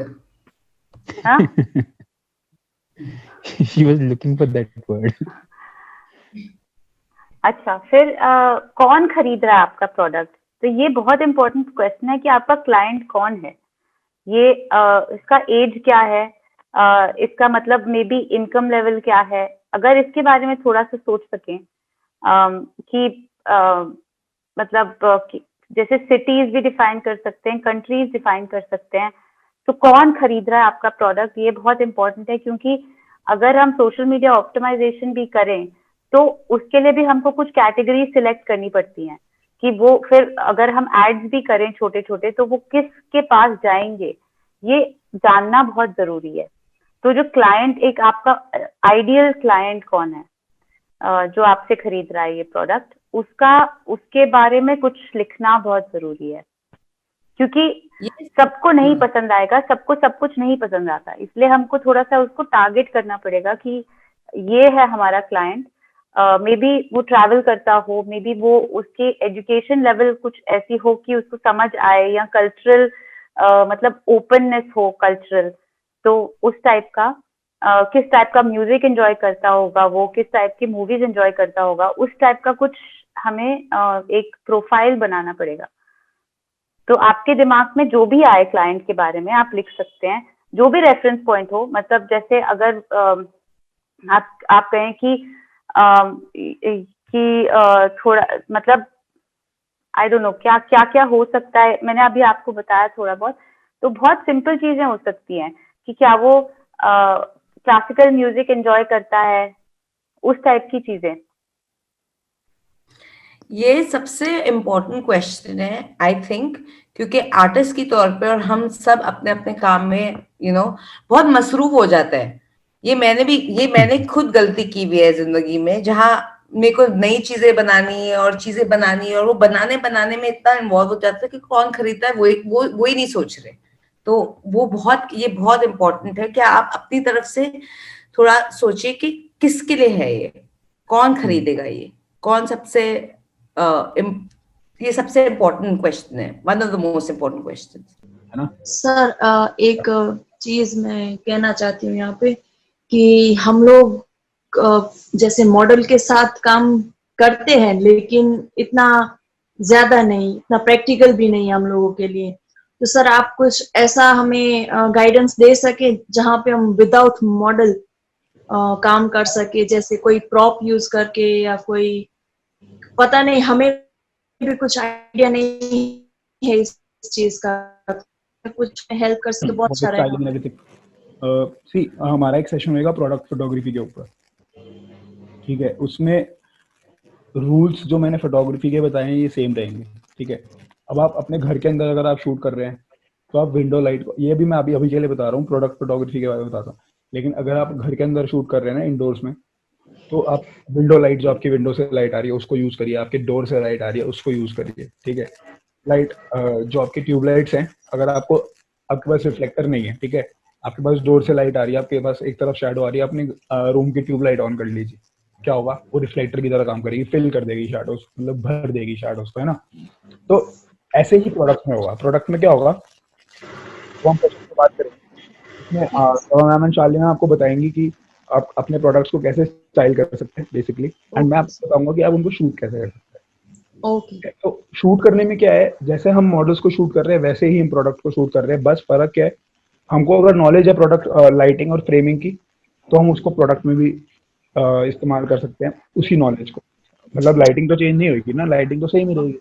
हाँ She was looking for that word. अच्छा, फिर कौन खरीद रहा है आपका प्रोडक्ट? तो ये बहुत इम्पोर्टेंट क्वेश्चन है कि आपका क्लाइंट कौन है, ये इसका एज क्या है, इसका मतलब मे बी इनकम लेवल क्या है। अगर इसके बारे में थोड़ा सा सोच सकें कि मतलब जैसे सिटीज भी डिफाइन कर सकते हैं, कंट्रीज डिफाइन कर सकते हैं, तो कौन खरीद रहा है आपका प्रोडक्ट, ये बहुत इंपॉर्टेंट है। क्योंकि अगर हम सोशल मीडिया ऑप्टिमाइजेशन भी करें तो उसके लिए भी हमको कुछ कैटेगरी सिलेक्ट करनी पड़ती हैं कि वो फिर अगर हम एड्स भी करें छोटे छोटे तो वो किसके पास जाएंगे, ये जानना बहुत जरूरी है। तो जो क्लाइंट, एक आपका आइडियल क्लाइंट कौन है जो आपसे खरीद रहा है ये प्रोडक्ट, उसके बारे में कुछ लिखना बहुत जरूरी है। क्योंकि सबको नहीं पसंद आएगा, सबको सब कुछ नहीं पसंद आता, इसलिए हमको थोड़ा सा उसको टारगेट करना पड़ेगा कि ये है हमारा क्लाइंट। मे बी वो ट्रैवल करता हो, मे बी वो उसके एजुकेशन लेवल कुछ ऐसी हो कि उसको समझ आए, या कल्चरल मतलब ओपननेस हो कल्चरल, तो उस टाइप का किस टाइप का म्यूजिक एंजॉय करता होगा, वो किस टाइप की मूवीज एंजॉय करता होगा, उस टाइप का कुछ हमें एक प्रोफाइल बनाना पड़ेगा। तो आपके दिमाग में जो भी आए क्लाइंट के बारे में आप लिख सकते हैं, जो भी रेफरेंस पॉइंट हो। मतलब जैसे अगर आप कहें कि थोड़ा मतलब आई डोंट नो क्या क्या क्या हो सकता है, मैंने अभी आपको बताया थोड़ा बहुत। तो बहुत सिंपल चीजें हो सकती हैं कि क्या वो क्लासिकल म्यूजिक एंजॉय करता है, उस टाइप की चीजें। ये सबसे इम्पोर्टेंट क्वेश्चन है आई थिंक, क्योंकि आर्टिस्ट की तौर पे और हम सब अपने अपने काम में बहुत मसरूफ हो जाते हैं। ये मैंने खुद गलती की हुई है जिंदगी में, जहाँ मेरे को नई चीजें बनानी है और चीजें बनानी है, और वो बनाने में इतना इन्वॉल्व हो जाता है कि कौन खरीदता है वो ही नहीं सोच रहे। तो ये बहुत इम्पोर्टेंट है कि आप अपनी तरफ से थोड़ा सोचिए कि किसके लिए है ये, कौन खरीदेगा ये, कौन सबसे ये सबसे इम्पोर्टेंट क्वेश्चन है, one of the most important question है ना। सर एक चीज मैं कहना चाहती हूँ यहाँ पे कि हम लोग जैसे मॉडल के साथ काम करते हैं, लेकिन इतना ज्यादा नहीं, इतना प्रैक्टिकल भी नहीं हम लोगों के लिए। तो सर आप कुछ ऐसा हमें गाइडेंस दे सके जहाँ पे हम विदाउट मॉडल काम कर सके, जैसे कोई प्रॉप यूज करके, या कोई पता नहीं, हमें भी कुछ आइडिया नहीं है इस चीज का, कुछ हेल्प कर सके बहुत अच्छा रहेगा। हमारा एक सेशन होगा प्रोडक्ट फोटोग्राफी के ऊपर, ठीक है। उसमें रूल्स जो मैंने फोटोग्राफी के बताए हैं ये सेम रहेंगे, ठीक है। अब आप अपने घर के अंदर अगर आप शूट कर रहे हैं तो आप विंडो लाइट को, ये भी मैं अभी के लिए बता रहा हूँ, प्रोडक्ट फोटोग्राफी के बारे में बताता हूँ, लेकिन अगर आप घर के अंदर शूट कर रहे हैं ना इंडोर्स में, तो आप विंडो लाइट, जो आपकी विंडो से लाइट आ रही है उसको यूज करिए, आपके डोर से लाइट आ रही है उसको यूज करिए, ठीक है। लाइट जो आपकी ट्यूब लाइट्स हैं, अगर आपके पास रिफ्लेक्टर नहीं है, ठीक है, आपके पास डोर से लाइट आ रही है, आपके पास एक तरफ शैडो आ रही है, अपने रूम की ट्यूब लाइट ऑन कर लीजिए, क्या होगा, वो रिफ्लेक्टर की तरह काम करेगी, फिल कर देगी शैडोज, मतलब भर देगी शैडोज को, है ना। तो ऐसे ही प्रोडक्ट में होगा। प्रोडक्ट में क्या होगा वो हम बात करेंगे इसमें। मैम शालिनी आपको बताएंगी कि आप अपने प्रोडक्ट्स को कैसे स्टाइल कर सकते हैं बेसिकली, एंड मैं आपको बताऊंगा कि आप उनको शूट कैसे कर सकते हैं। ओके। तो शूट करने में क्या है, जैसे हम मॉडल्स को शूट कर रहे हैं वैसे ही हम प्रोडक्ट को शूट कर रहे हैं, बस फर्क क्या है, हमको अगर नॉलेज है प्रोडक्ट लाइटिंग और फ्रेमिंग की, तो हम उसको प्रोडक्ट में भी इस्तेमाल कर सकते हैं उसी नॉलेज को। मतलब लाइटिंग तो चेंज नहीं होगी ना, लाइटिंग तो सेम ही रहेगी,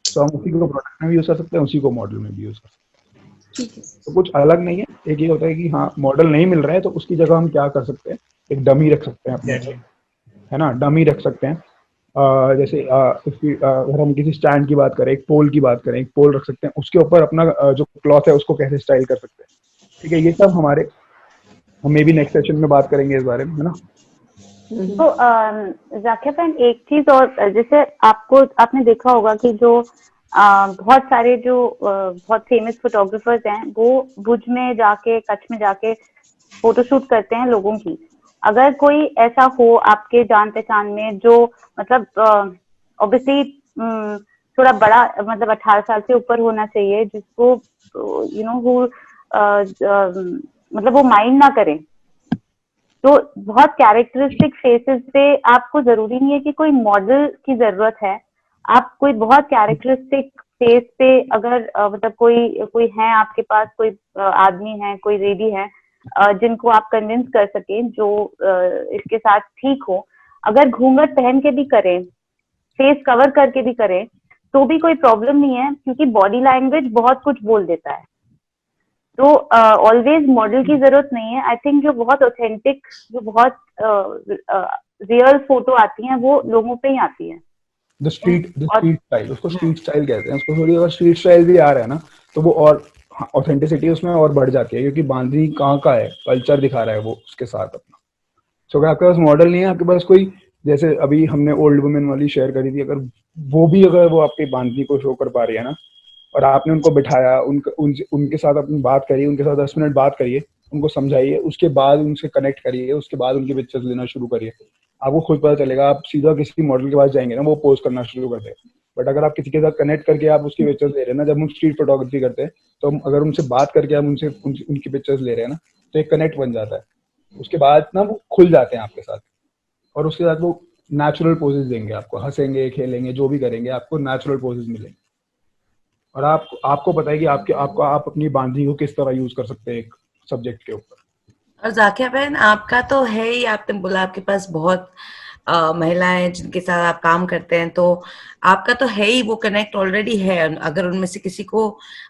तो हम उसी को प्रोडक्ट में भी यूज कर सकते हैं, उसी को मॉडल में भी यूज कर सकते हैं। ठीक है। तो कुछ अलग नहीं है। एक ये होता है कि हाँ मॉडल नहीं मिल रहा है तो उसकी जगह हम क्या कर सकते हैं, एक डमी रख सकते हैं अपने, है ना, डमी रख सकते हैं। जैसे अगर हम किसी स्टैंड की बात करें, एक पोल की बात करें, एक पोल रख सकते हैं, उसके ऊपर अपना जो क्लॉथ है उसको कैसे स्टाइल कर सकते हैं। ठीक है, ये सब हमारे, हम मे भी नेक्स्ट सेशन में बात करेंगे इस बारे में, है ना। तो जाकिया बहन, एक चीज और, जैसे आपने देखा होगा कि जो बहुत सारे जो बहुत फेमस फोटोग्राफर्स हैं वो भुज में जाके, कच्छ में जाके फोटोशूट करते हैं लोगों की। अगर कोई ऐसा हो आपके जान पहचान में जो मतलब ऑब्वियसली थोड़ा बड़ा, मतलब 18 साल से ऊपर होना चाहिए, जिसको मतलब वो माइंड ना करे, तो बहुत कैरेक्टरिस्टिक फेसेस पे, आपको जरूरी नहीं है कि कोई मॉडल की जरूरत है, आप कोई बहुत कैरेक्टरिस्टिक फेस पे अगर मतलब कोई है आपके पास, कोई आदमी है, कोई लेडी है जिनको आप कन्विंस कर सके, जो इसके साथ ठीक हो, अगर घूंघट पहन के भी करें, फेस कवर करके भी करें, तो भी कोई प्रॉब्लम नहीं है, क्योंकि बॉडी लैंग्वेज बहुत कुछ बोल देता है। तो ऑलवेज मॉडल की जरूरत नहीं है। आई थिंक जो बहुत ऑथेंटिक, जो बहुत रियल फोटो आती हैं वो लोगों पे ही आती है। द स्ट्रीट स्टाइल, उसको स्ट्रीट स्टाइल कहते हैं। उसको थोड़ी अगर स्ट्रीट स्टाइल भी आ रहा है ना तो वो और ऑथेंटिसिटी उसमें और बढ़ जाती है, क्योंकि बांद्री कहाँ का है, कल्चर दिखा रहा है वो उसके साथ अपना। सो अगर आपके पास मॉडल नहीं है, आपके पास कोई, जैसे अभी हमने ओल्ड वुमेन वाली शेयर करी थी, अगर वो आपकी बांद्री को शो कर पा रही है ना, और आपने उनको बिठाया, उनके साथ अपनी बात करिए, उनके साथ 10 मिनट बात करिए, उनको समझाइए, उसके बाद उनसे कनेक्ट करिए, उसके बाद उनकी पिक्चर्स लेना शुरू करिए, आपको खुद पता चलेगा। आप सीधा किसी मॉडल के पास जाएंगे ना, वो पोस्ट करना शुरू कर देगा। बट अगर आप किसी के साथ कनेक्ट करके आप उसकी पिक्चर्स ले रहे हैं ना, जब हम स्ट्रीट फोटोग्राफी करते हैं तो हम अगर उनसे बात करके हम उनकी पिक्चर्स ले रहे हैं ना, तो एक कनेक्ट बन जाता है। उसके बाद ना वो खुल जाते हैं आपके साथ, और उसके साथ वो नेचुरल पोजेस देंगे आपको, हंसेंगे, खेलेंगे, जो भी करेंगे, आपको नेचुरल पोजेस मिलेंगे। और आपको पता है कि आप अपनी बांधी को किस तरह यूज कर सकते हैं एक सब्जेक्ट के ऊपर। और जाकिया बहन, आपका तो है ही, आपने बोला आपके पास बहुत महिलाएं जिनके साथ आप काम करते हैं, तो आपका तो है ही, वो कनेक्ट ऑलरेडी है। अगर उनमें से किसी को,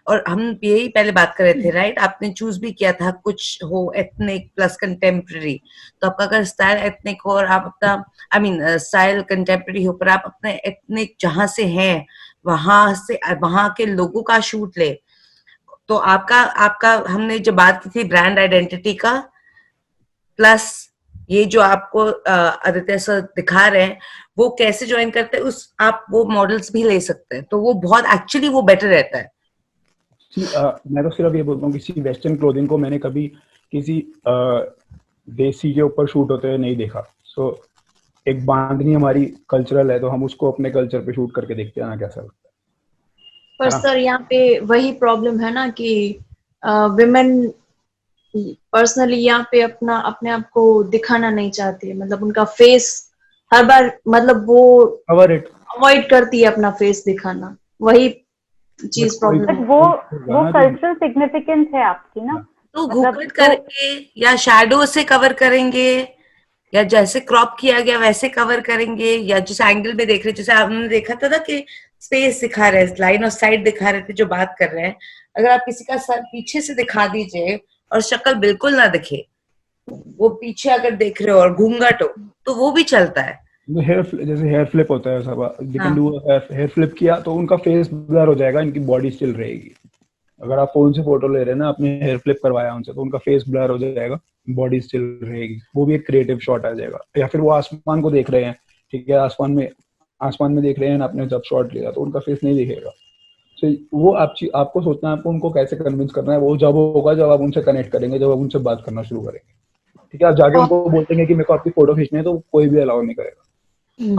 और हम यही पहले बात कर रहे थे राइट, आपने चूज भी किया था कुछ हो एथनिक प्लस कंटेम्प्रेरी, तो आपका अगर स्टाइल एथनिक हो और आप अपना स्टाइल कंटेम्प्रेरी हो, पर आप अपने एथनिक जहां से हैं वहां के लोगों का शूट ले, तो आपका हमने जो बात की थी ब्रांड आइडेंटिटी का, प्लस ये जो आपको आदित्य सर दिखा रहे हैं वो कैसे ज्वाइन करते हैं, आप वो मॉडल्स भी ले सकते हैं, तो वो बहुत एक्चुअली वो बेटर रहता है। मैं तो सिर्फ ये बोलता हूँ, किसी वेस्टर्न क्लोथिंग को मैंने कभी किसी देसी के ऊपर शूट होते हुए नहीं देखा। सो एक बांधनी हमारी कल्चरल है, तो हम उसको अपने कल्चर पे शूट करके देखते हैं ना, कैसा लगता है। पर सर यहाँ पे वही प्रॉब्लम है ना कि विमेन पर्सनली यहाँ पे अपने आप को दिखाना नहीं चाहती है, मतलब उनका फेस हर बार, मतलब वो अवॉइड करती है अपना फेस दिखाना, वही चीज प्रॉब्लम। वो कल्चरल सिग्निफिकेंस है आपकी ना, तो घूंघट करके या शैडो से कवर करेंगे, या जैसे क्रॉप किया गया वैसे कवर करेंगे, या जिस एंगल में देख रहे, जैसे हमने देखा था ना कि स्पेस दिखा रहे हैं, लाइन ऑफ साइड दिखा रहे थे जो बात कर रहे हैं, अगर आप किसी का सर पीछे से दिखा दीजिए और शक्ल बिल्कुल ना दिखे, वो पीछे अगर देख रहे हो और घूंघट हो, तो वो भी चलता है। जैसे हेयर फ्लिप होता है, सब they can do here flip किया तो उनका फेस ब्लर हो जाएगा, इनकी बॉडी स्टिल रहेगी। अगर आप फोन से फोटो ले रहे हैं ना, आपने हेयर फ्लिप करवाया उनसे, तो उनका फेस ब्लर हो जाएगा, बॉडी स्टिल रहेगी, वो भी एक क्रिएटिव शॉट आ जाएगा। या फिर वो आसमान को देख रहे हैं, ठीक है, आसमान में देख रहे हैं, आपने जब शॉट लिया तो उनका फेस नहीं दिखेगा। तो वो आपको सोचना है, आपको उनको कैसे कन्विंस करना है, वो जब होगा जब आप उनसे कनेक्ट करेंगे, जब आप उनसे बात करना शुरू करेंगे। ठीक है, आप जाके उनको बोलते कि मेरे को आपकी फोटो खींचनी है, तो कोई भी अलाउ नहीं करेगा।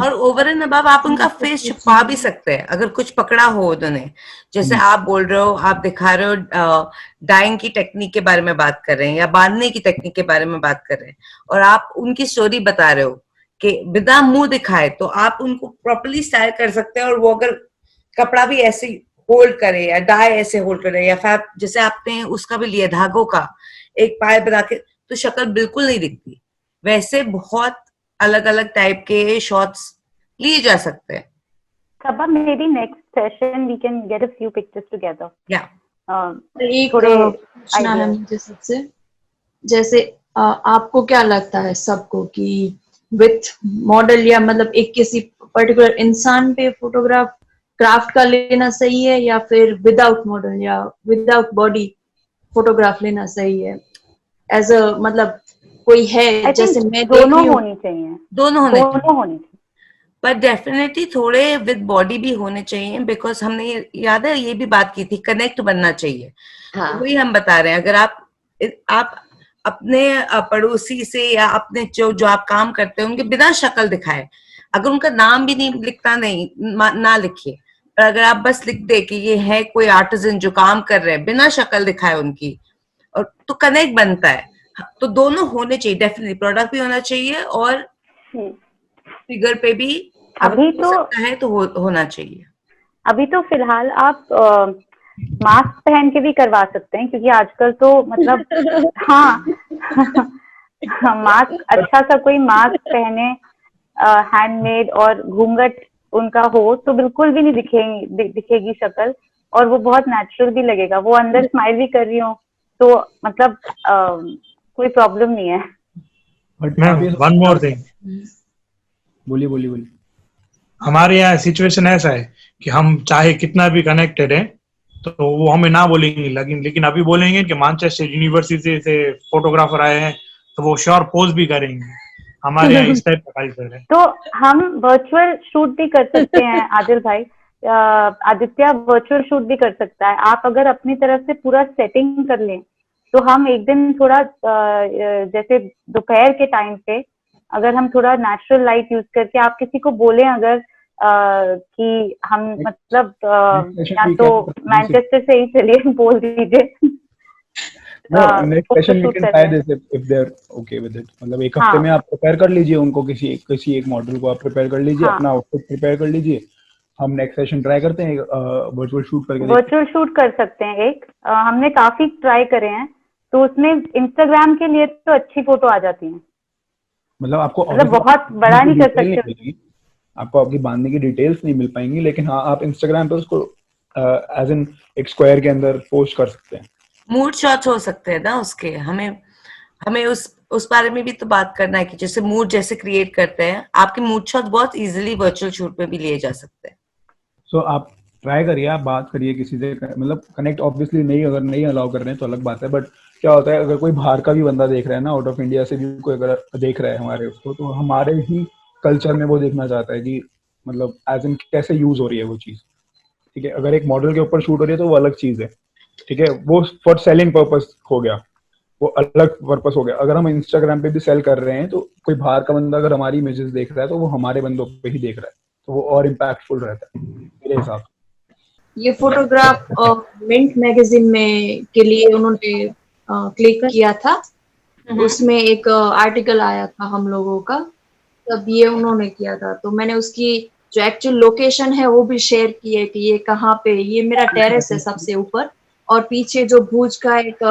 और ओवर एंड अबव आप उनका फेस छुपा भी सकते हैं अगर कुछ पकड़ा हो उन्होंने, जैसे आप बोल रहे हो, आप दिखा रहे हो डाइंग की टेक्निक के बारे में बात कर रहे हैं, या बांधने की टेक्निक के बारे में बात कर रहे हैं, और आप उनकी स्टोरी बता रहे हो कि बिना मुंह दिखाए, तो आप उनको प्रॉपर्ली स्टाइल कर सकते हैं। और वो अगर कपड़ा भी ऐसे होल्ड करे, या डाई ऐसे होल्ड करे, या फिर जैसे आपने उसका भी लिया धागों का एक पाय बना के, तो शक्ल बिल्कुल नहीं दिखती। वैसे बहुत अलग अलग टाइप के शॉट्स लिए जा सकते हैं। Sabha, maybe next session we can get a few pictures together. Yeah. एक थोड़े पूछना है ideas। मुझे सबसे, जैसे आपको क्या लगता है सबको कि विथ मॉडल या मतलब एक किसी पर्टिकुलर इंसान पे फोटोग्राफ क्राफ्ट का लेना सही है, या फिर विदाउट मॉडल या विदाउट बॉडी फोटोग्राफ लेना सही है? एज अ मतलब कोई है आई जैसे थिंक मैं देख दोनों रही हूँ, होनी चाहिए, दोनों होने चाहिए, दोनों होनी चाहिए। पर डेफिनेटली थोड़े विद बॉडी भी होने चाहिए, बिकॉज हमने याद है ये भी बात की थी, कनेक्ट बनना चाहिए। हाँ, वही हम बता रहे हैं, अगर आप अपने पड़ोसी से या अपने जो आप काम करते हैं उनके बिना शक्ल दिखाए, अगर उनका नाम भी नहीं लिखता, नहीं ना लिखिए, पर अगर आप बस लिख दे कि ये है कोई आर्टिजन जो काम कर रहे हैं बिना शक्ल दिखाए उनकी, और तो कनेक्ट बनता है। तो दोनों होने चाहिए, डेफिनेटली प्रोडक्ट भी होना चाहिए और फिगर पे भी अगर अभी हो तो सकता है तो होना चाहिए। अभी तो फिलहाल आप मास्क पहन के भी करवा सकते हैं, क्योंकि आजकल तो मतलब हाँ मास्क, अच्छा सा कोई मास्क पहने, हैंडमेड, और घूंघट उनका हो तो बिल्कुल भी नहीं दिखेगी शक्ल, और वो बहुत नेचुरल भी लगेगा। वो अंदर स्माइल भी कर रही हो तो मतलब कोई प्रॉब्लम नहीं है। But ma'am one more thing, बोलिए बोलिए बोलिए। हमारे यहाँ सिचुएशन ऐसा है कि हम चाहे कितना भी कनेक्टेड है तो वो हमें ना बोलेंगे, लेकिन अभी बोलेंगे कि मैनचेस्टर यूनिवर्सिटी से फोटोग्राफर आए हैं तो वो श्योर पोज भी करेंगे। हमारे यहाँ इस टाइप का कल्चर है। तो हम वर्चुअल शूट भी कर सकते हैं आदिल भाई, आदित्य वर्चुअल शूट भी कर सकता है। आप अगर अपनी तरफ से पूरा सेटिंग कर लें तो हम एक दिन थोड़ा जैसे दोपहर के टाइम पे अगर हम थोड़ा नेचुरल लाइट यूज करके, आप किसी को बोलें अगर कि हम मतलब या तो मैनचेस्टर से ही चलिए बोल दीजिए। No, next session we can try this if they're okay with it. मतलब एक हफ्ते में आप प्रिपेयर कर लीजिए उनको, किसी एक मॉडल को आप प्रिपेयर कर लीजिए, अपना आउटफिट प्रिपेयर कर लीजिए। हम नेक्स्ट सेशन ट्राई करते हैं, वर्चुअल शूट करके। वर्चुअल शूट कर सकते हैं एक, हमने काफी ट्राई करे हैं, तो उसमें इंस्टाग्राम के लिए तो अच्छी फोटो आ जाती है। मतलब आपको बहुत बड़ा नहीं कर सकते, आपको आपकी बांधने की डिटेल्स नहीं मिल पाएंगी, लेकिन हाँ आप इंस्टाग्राम पे उसको एज इन एक स्क्वायर के अंदर पोस्ट कर सकते हैं। मूड शॉट्स हो सकते हैं ना उसके, हमें उस बारे में भी तो बात करना है कि जैसे मूड जैसे क्रिएट करते हैं, आपके मूड शॉट्स बहुत इजीली वर्चुअल शूट में भी लिए जा सकते हैं। सो आप ट्राई करिए, आप बात करिए किसी से, मतलब कनेक्ट ऑब्वियसली नहीं, अगर नहीं अलाउ कर रहे हैं तो अलग बात है, बट क्या होता है अगर कोई बाहर का भी बंदा देख रहा है ना, आउट ऑफ इंडिया से भी कोई अगर देख रहा है हमारे उसको, तो हमारे ही कल्चर में वो देखना चाहता है कि मतलब एज इन कैसे यूज हो रही है वो चीज। ठीक है, अगर एक मॉडल के ऊपर शूट हो रही है तो वो अलग चीज है, ठीक है, वो फॉर सेलिंग पर्पस हो गया, वो अलग पर्पस हो गया। अगर हम इंस्टाग्राम पे भी सेल कर रहे हैं तो कोई बाहर का बंदा अगर हमारी इमेजेस देख रहा है तो वो हमारे बंदों पे ही देख रहा है, तो वो और इम्पैक्टफुल रहता है मेरे हिसाब से। ये फोटोग्राफ मिंट मैगजीन में के लिए उन्होंने क्लिक किया था, उसमें एक आर्टिकल आया था हम लोगों का, तब ये उन्होंने किया था, तो मैंने उसकी जो एक्चुअल लोकेशन है वो भी शेयर की है कि ये कहाँ पे, ये मेरा टेरेस है सबसे ऊपर, और पीछे जो भुज का एक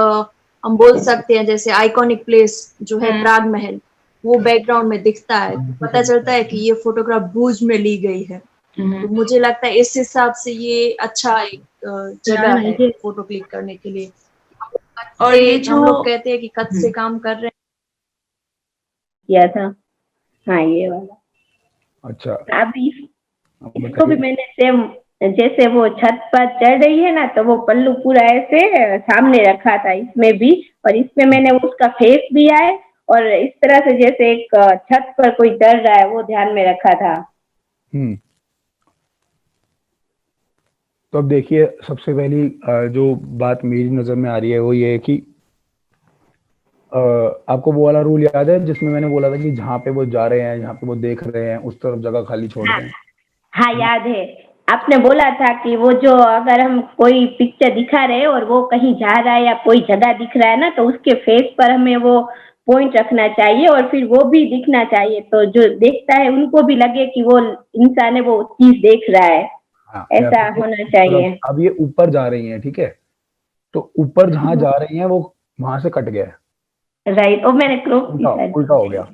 हम बोल सकते हैं जैसे आइकॉनिक प्लेस जो है प्राग महल, वो बैकग्राउंड में दिखता है, पता चलता है कि ये फोटोग्राफ भुज में ली गई है। तो मुझे लगता है इस हिसाब से ये अच्छा एक जगह है फोटो क्लिक करने के लिए। और ये जो हम लोग कहते हैं कि कद से काम कर रहे हैं, किया था, हाँ ये वाला। अच्छा, अभी इसको भी मैंने सेम, जैसे वो छत पर चढ़ रही है ना, तो वो पल्लू पूरा ऐसे सामने रखा था इसमें भी, और इसमें मैंने उसका फेस भी आए और इस तरह से जैसे एक छत पर कोई चढ़ रहा है वो ध्यान में रखा था। तो अब देखिए, सबसे पहली जो बात मेरी नजर में आ रही है वो ये है कि आपको वो वाला रूल याद है जिसमें मैंने बोला था कि जहाँ पे वो जा रहे हैं, जहाँ पे वो देख रहे हैं, उस तरफ जगह खाली छोड़ दें। हाँ याद है, आपने बोला था कि वो जो अगर हम कोई पिक्चर दिखा रहे हैं और वो कहीं जा रहा है या कोई जगह दिख रहा है ना, तो उसके फेस पर हमें वो पॉइंट रखना चाहिए और फिर वो भी दिखना चाहिए, तो जो देखता है उनको भी लगे कि वो इंसान है, वो चीज देख रहा है। हाँ, ऐसा होना चाहिए। अब ये ऊपर जा रही हैं, ठीक है, तो ऊपर जहाँ जा रही हैं वो वहां से कट गया है, राइट, और मैंने क्रॉप उल्टा हो गया।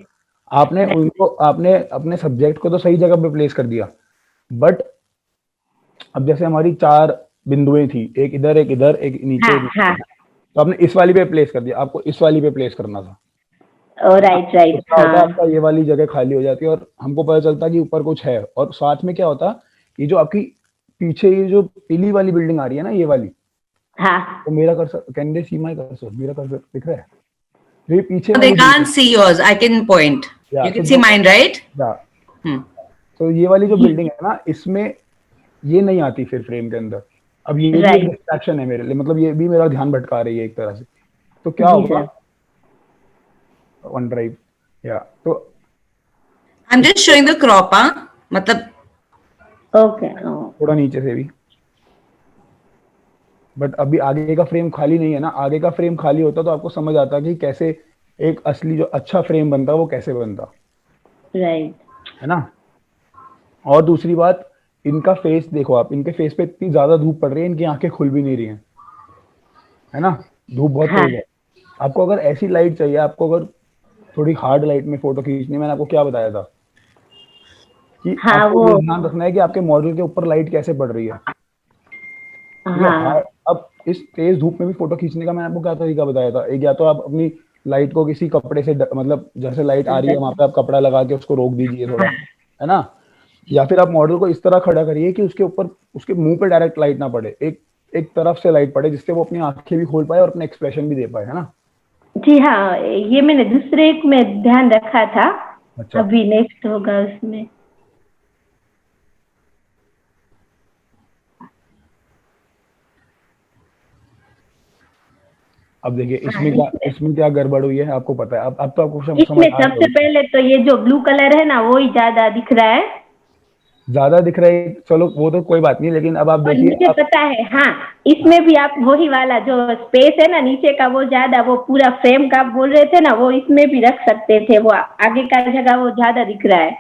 आपने उनको, आपने अपने सब्जेक्ट को तो सही जगह पे प्लेस कर दिया, बट अब जैसे हमारी 4 बिंदुएं थी, एक इधर एक इधर एक नीचे हाँ एक नीचे। हाँ तो आपने इस वाली पे प्लेस कर दिया, आपको इस वाली पे प्लेस करना था। राइट राइट तो क्या होता है, हाँ आपका ये वाली जगह खाली हो जाती है और हमको पता चलता है कि ऊपर कुछ है। और साथ में क्या होता, ये जो आपकी पीछे ये जो पीली वाली बिल्डिंग आ रही है ना, ये वाली, हाँ तो मेरा cursor, can they see my cursor, मेरा कर्सर दिख रहा है जो ये पीछे They वाली can't building. see yours. I can point. या You तो can see mine, right? Hmm. तो ये वाली जो बिल्डिंग है ना, इसमें ये नहीं आती फिर फ्रेम के अंदर। अब ये भी एक राइट डिस्ट्रैक्शन है मेरे लिए, मतलब ये भी मेरा ध्यान भटका रही है एक तरह से। तो क्या जी होगा, सर वन ड्राइव, या तो I'm just showing the crop, हाँ? मतलब ओके थोड़ा नीचे से भी, बट अभी आगे का फ्रेम खाली नहीं है ना। आगे का फ्रेम खाली होता तो आपको समझ आता कि कैसे एक असली जो अच्छा फ्रेम बनता वो कैसे बनता, राइट है ना। और दूसरी बात, इनका फेस देखो आप, इनके फेस पे इतनी ज्यादा धूप पड़ रही है, इनकी आंखें खुल भी नहीं रही हैं, है ना, धूप बहुत हाँ तेज है। आपको अगर ऐसी लाइट चाहिए, आपको अगर थोड़ी हार्ड लाइट में फोटो खींचनी, मैंने आपको क्या बताया था कि हाँ आपको वो ये ध्यान रखना है कि आपके मॉडल के ऊपर लाइट कैसे पड़ रही है। ठीक है, हाँ अब इस तेज धूप में भी फोटो खींचने का मैंने आपको क्या तरीका बताया था। एक, या तो आप अपनी लाइट को किसी कपड़े से मतलब जैसे लाइट आ रही है वहां पे आप कपड़ा लगा के उसको रोक दीजिए थोड़ा, है ना। या फिर आप मॉडल को इस तरह खड़ा करिए कि उसके ऊपर, उसके मुंह पे डायरेक्ट लाइट ना पड़े, एक तरफ से लाइट पड़े, जिससे वो अपनी आंखें भी खोल पाए और अपना एक्सप्रेशन भी दे पाए, है ना। जी हाँ ये मैंने दूसरे एक में ध्यान रखा था अच्छा, अभी नेक्स्ट होगा उसमें अब देखिए हाँ इसमें क्या गड़बड़ हुई है आपको पता है। अब तो आपको समझ इसमें आ रही सबसे होगी। पहले तो ये जो ब्लू कलर है ना वो ही ज्यादा दिख रहा है ज्यादा दिख रहा है, चलो वो तो कोई बात नहीं, लेकिन अब आप और देखिए मुझे पता है हाँ इसमें भी आप वही वाला जो स्पेस है ना नीचे का वो ज्यादा वो पूरा फ्रेम का आप बोल रहे थे ना वो इसमें भी रख सकते थे वो आगे का जगह वो ज्यादा दिख रहा है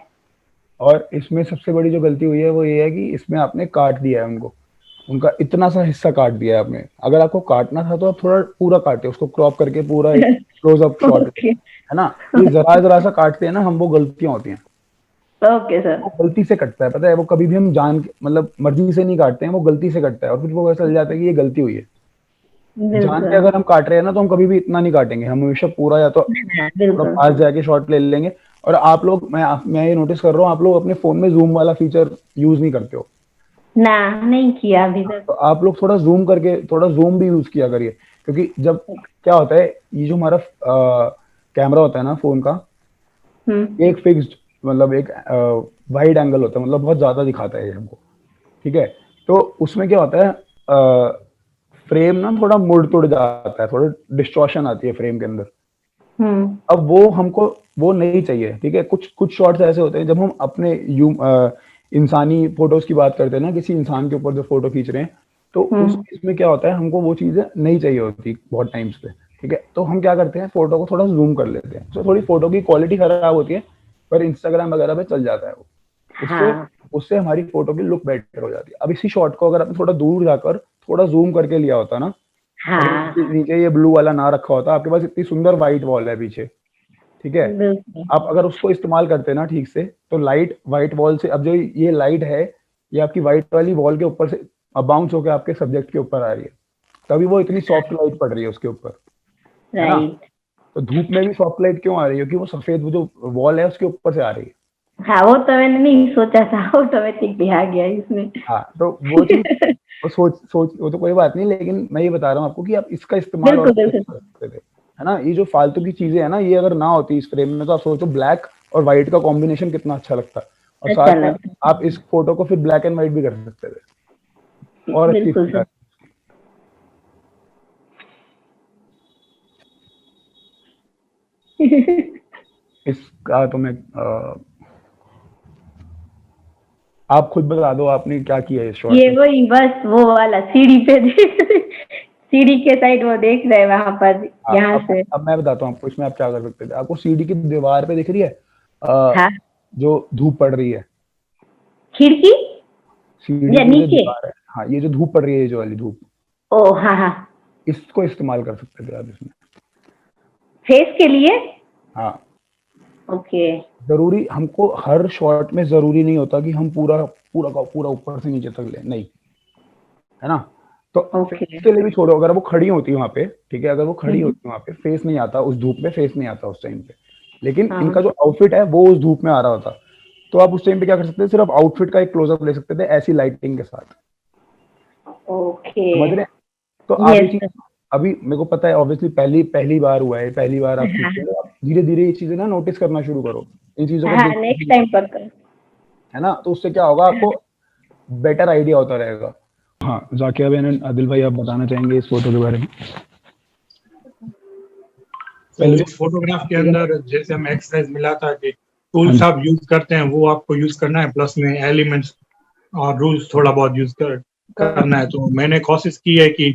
और इसमें सबसे बड़ी जो गलती हुई है वो ये है कि इसमें आपने काट दिया है उनको, उनका इतना सा हिस्सा काट दिया है आपने। अगर आपको काटना था तो आप थोड़ा पूरा काटे, उसको क्रॉप करके पूरा एक क्लोज अप शॉट, ओके है ना। ये जरा जरा सा काटते हैं ना हम, वो गलतियां होती हैं। ओके सर वो गलती से कटता है, पता है, वो कभी भी हम जान के मतलब मर्जी से नहीं काटते हैं, वो गलती से कटता है और फिर वो पता चल जाता है कि ये गलती हुई है। जान के अगर हम काट रहे हैं ना तो हम कभी भी इतना नहीं काटेंगे, हम हमेशा पूरा या तो थोड़ा बिल्कुल पास जाके शॉट ले लेंगे। और आप लोग, मैं ये नोटिस कर रहा हूँ, आप लोग अपने फोन में जूम वाला फीचर यूज नहीं करते हो। ना नहीं किया अभी तक तो आप लोग थोड़ा जूम करके, थोड़ा जूम भी यूज किया करिए, क्योंकि जब क्या होता है, ये जो हमारा कैमरा होता है ना फोन का, एक फिक्स्ड मतलब एक वाइड एंगल होता है, मतलब बहुत ज्यादा दिखाता है ये हमको, ठीक है। तो उसमें क्या होता है, फ्रेम ना थोड़ा मुड़ तुड़ जाता है, थोड़ा डिस्टॉर्शन आती है फ्रेम के अंदर। अब वो हमको वो नहीं चाहिए, ठीक है। कुछ कुछ शॉट्स ऐसे होते हैं जब हम अपने इंसानी फोटोज की बात करते हैं ना, किसी इंसान के ऊपर जो फोटो खींच रहे हैं, तो उस इसमें क्या होता है, हमको वो चीजें नहीं चाहिए होती बहुत टाइम्स पे, ठीक है। तो हम क्या करते हैं, फोटो को थोड़ा जूम कर लेते हैं, तो थोड़ी फोटो की क्वालिटी खराब होती है, पर इंस्टाग्राम वगैरह पे चल जाता है वो। उससे हमारी फोटो की लुक बेटर हो जाती है। अब इसी शॉट को अगर आपने थोड़ा दूर जाकर थोड़ा जूम करके लिया होता ना, अगर नीचे ये ब्लू वाला ना रखा होता, आपके पास इतनी सुंदर व्हाइट वॉल है पीछे, ठीक है। आप अगर उसको इस्तेमाल करते ना ठीक से, तो लाइट व्हाइट वॉल से, अब जो ये लाइट है ये आपकी व्हाइट वाली वॉल के ऊपर से बाउंस होकर आपके सब्जेक्ट के ऊपर आ रही है, तभी वो इतनी सॉफ्ट लाइट पड़ रही है उसके ऊपर, है ना। तो धूप में भी सॉफ्ट लाइट क्यों आ रही है, क्योंकि वो सफेद वो जो वॉल है उसके ऊपर से आ रही है। हाँ वो तो मैंने नहीं सोचा था, ऑटोमेटिक भी आ गया इसमें। हाँ तो वो चीज वो सोच वो तो कोई बात नहीं, लेकिन मैं ये बता रहा हूँ आपको कि आप इसका इस्तेमाल और कर सकते थे, है ना। ये जो फालतू की चीजें है ना, ये अगर ना होती इस फ्रेम में, तो आप सोचो ब्लैक और व्हाइट का कॉम्बिनेशन कितना अच्छा लगता, और साथ में आप इस फोटो को फिर ब्लैक एंड व्हाइट भी कर सकते थे और अच्छी इसका तो मैं आप खुद बता दो आपने क्या किया है शॉट। ये वही बस वो वाला सीढ़ी पे सीढ़ी के साइड वो देख रहे हैं वहां पर, यहाँ से। अब मैं बताता हूँ आपको इसमें आप क्या कर सकते थे। आपको सीढ़ी की दीवार पे दिख रही है जो धूप पड़ रही है, खिड़की सीढ़ी की जो दीवार है, हाँ ये जो धूप पड़ रही है, जो वाली धूप, ओ हाँ हाँ, इसको इस्तेमाल कर सकते थे आप इसमें फेस के लिए। हाँ ओके, जरूरी हमको हर शॉट में जरूरी नहीं होता कि हम पूरा पूरा का पूरा ऊपर से नीचे तक ले, नहीं, है ना। तो फेस के लिए भी छोड़ो, अगर वो खड़ी होती वहां पे, ठीक है, अगर वो खड़ी होती वहां पे, फेस नहीं आता उस धूप में, फेस नहीं आता उस टाइम पे, लेकिन इनका जो आउटफिट है वो उस धूप में आ रहा होता, तो आप उस टाइम पे क्या कर सकते थे, सिर्फ आउटफिट का एक क्लोजअप ले सकते थे ऐसी लाइटिंग के साथ। समझ रहे? तो आप ये चीज अभी मेरे को पता है ऑब्वियसली पहली बार हुआ है, पहली बार आप सीख रहे हो, आप धीरे-धीरे ये चीजें ना नोटिस करना शुरू करो, इन चीजों को नेक्स्ट टाइम पर कर, है ना, तो उससे क्या होगा, आपको बेटर आइडिया होता रहेगा। हाँ, जाकिया बहन, आदिल भाई, आप बताना चाहेंगे इस फोटो के बारे में? तो इस फोटोग्राफ के अंदर जैसे हमें एक्सरसाइज मिला था कि टूल्स आप यूज करते हैं वो आपको यूज करना है, प्लस में एलिमेंट्स और रूल्स थोड़ा बहुत यूज करना है। तो मैंने कोशिश की है कि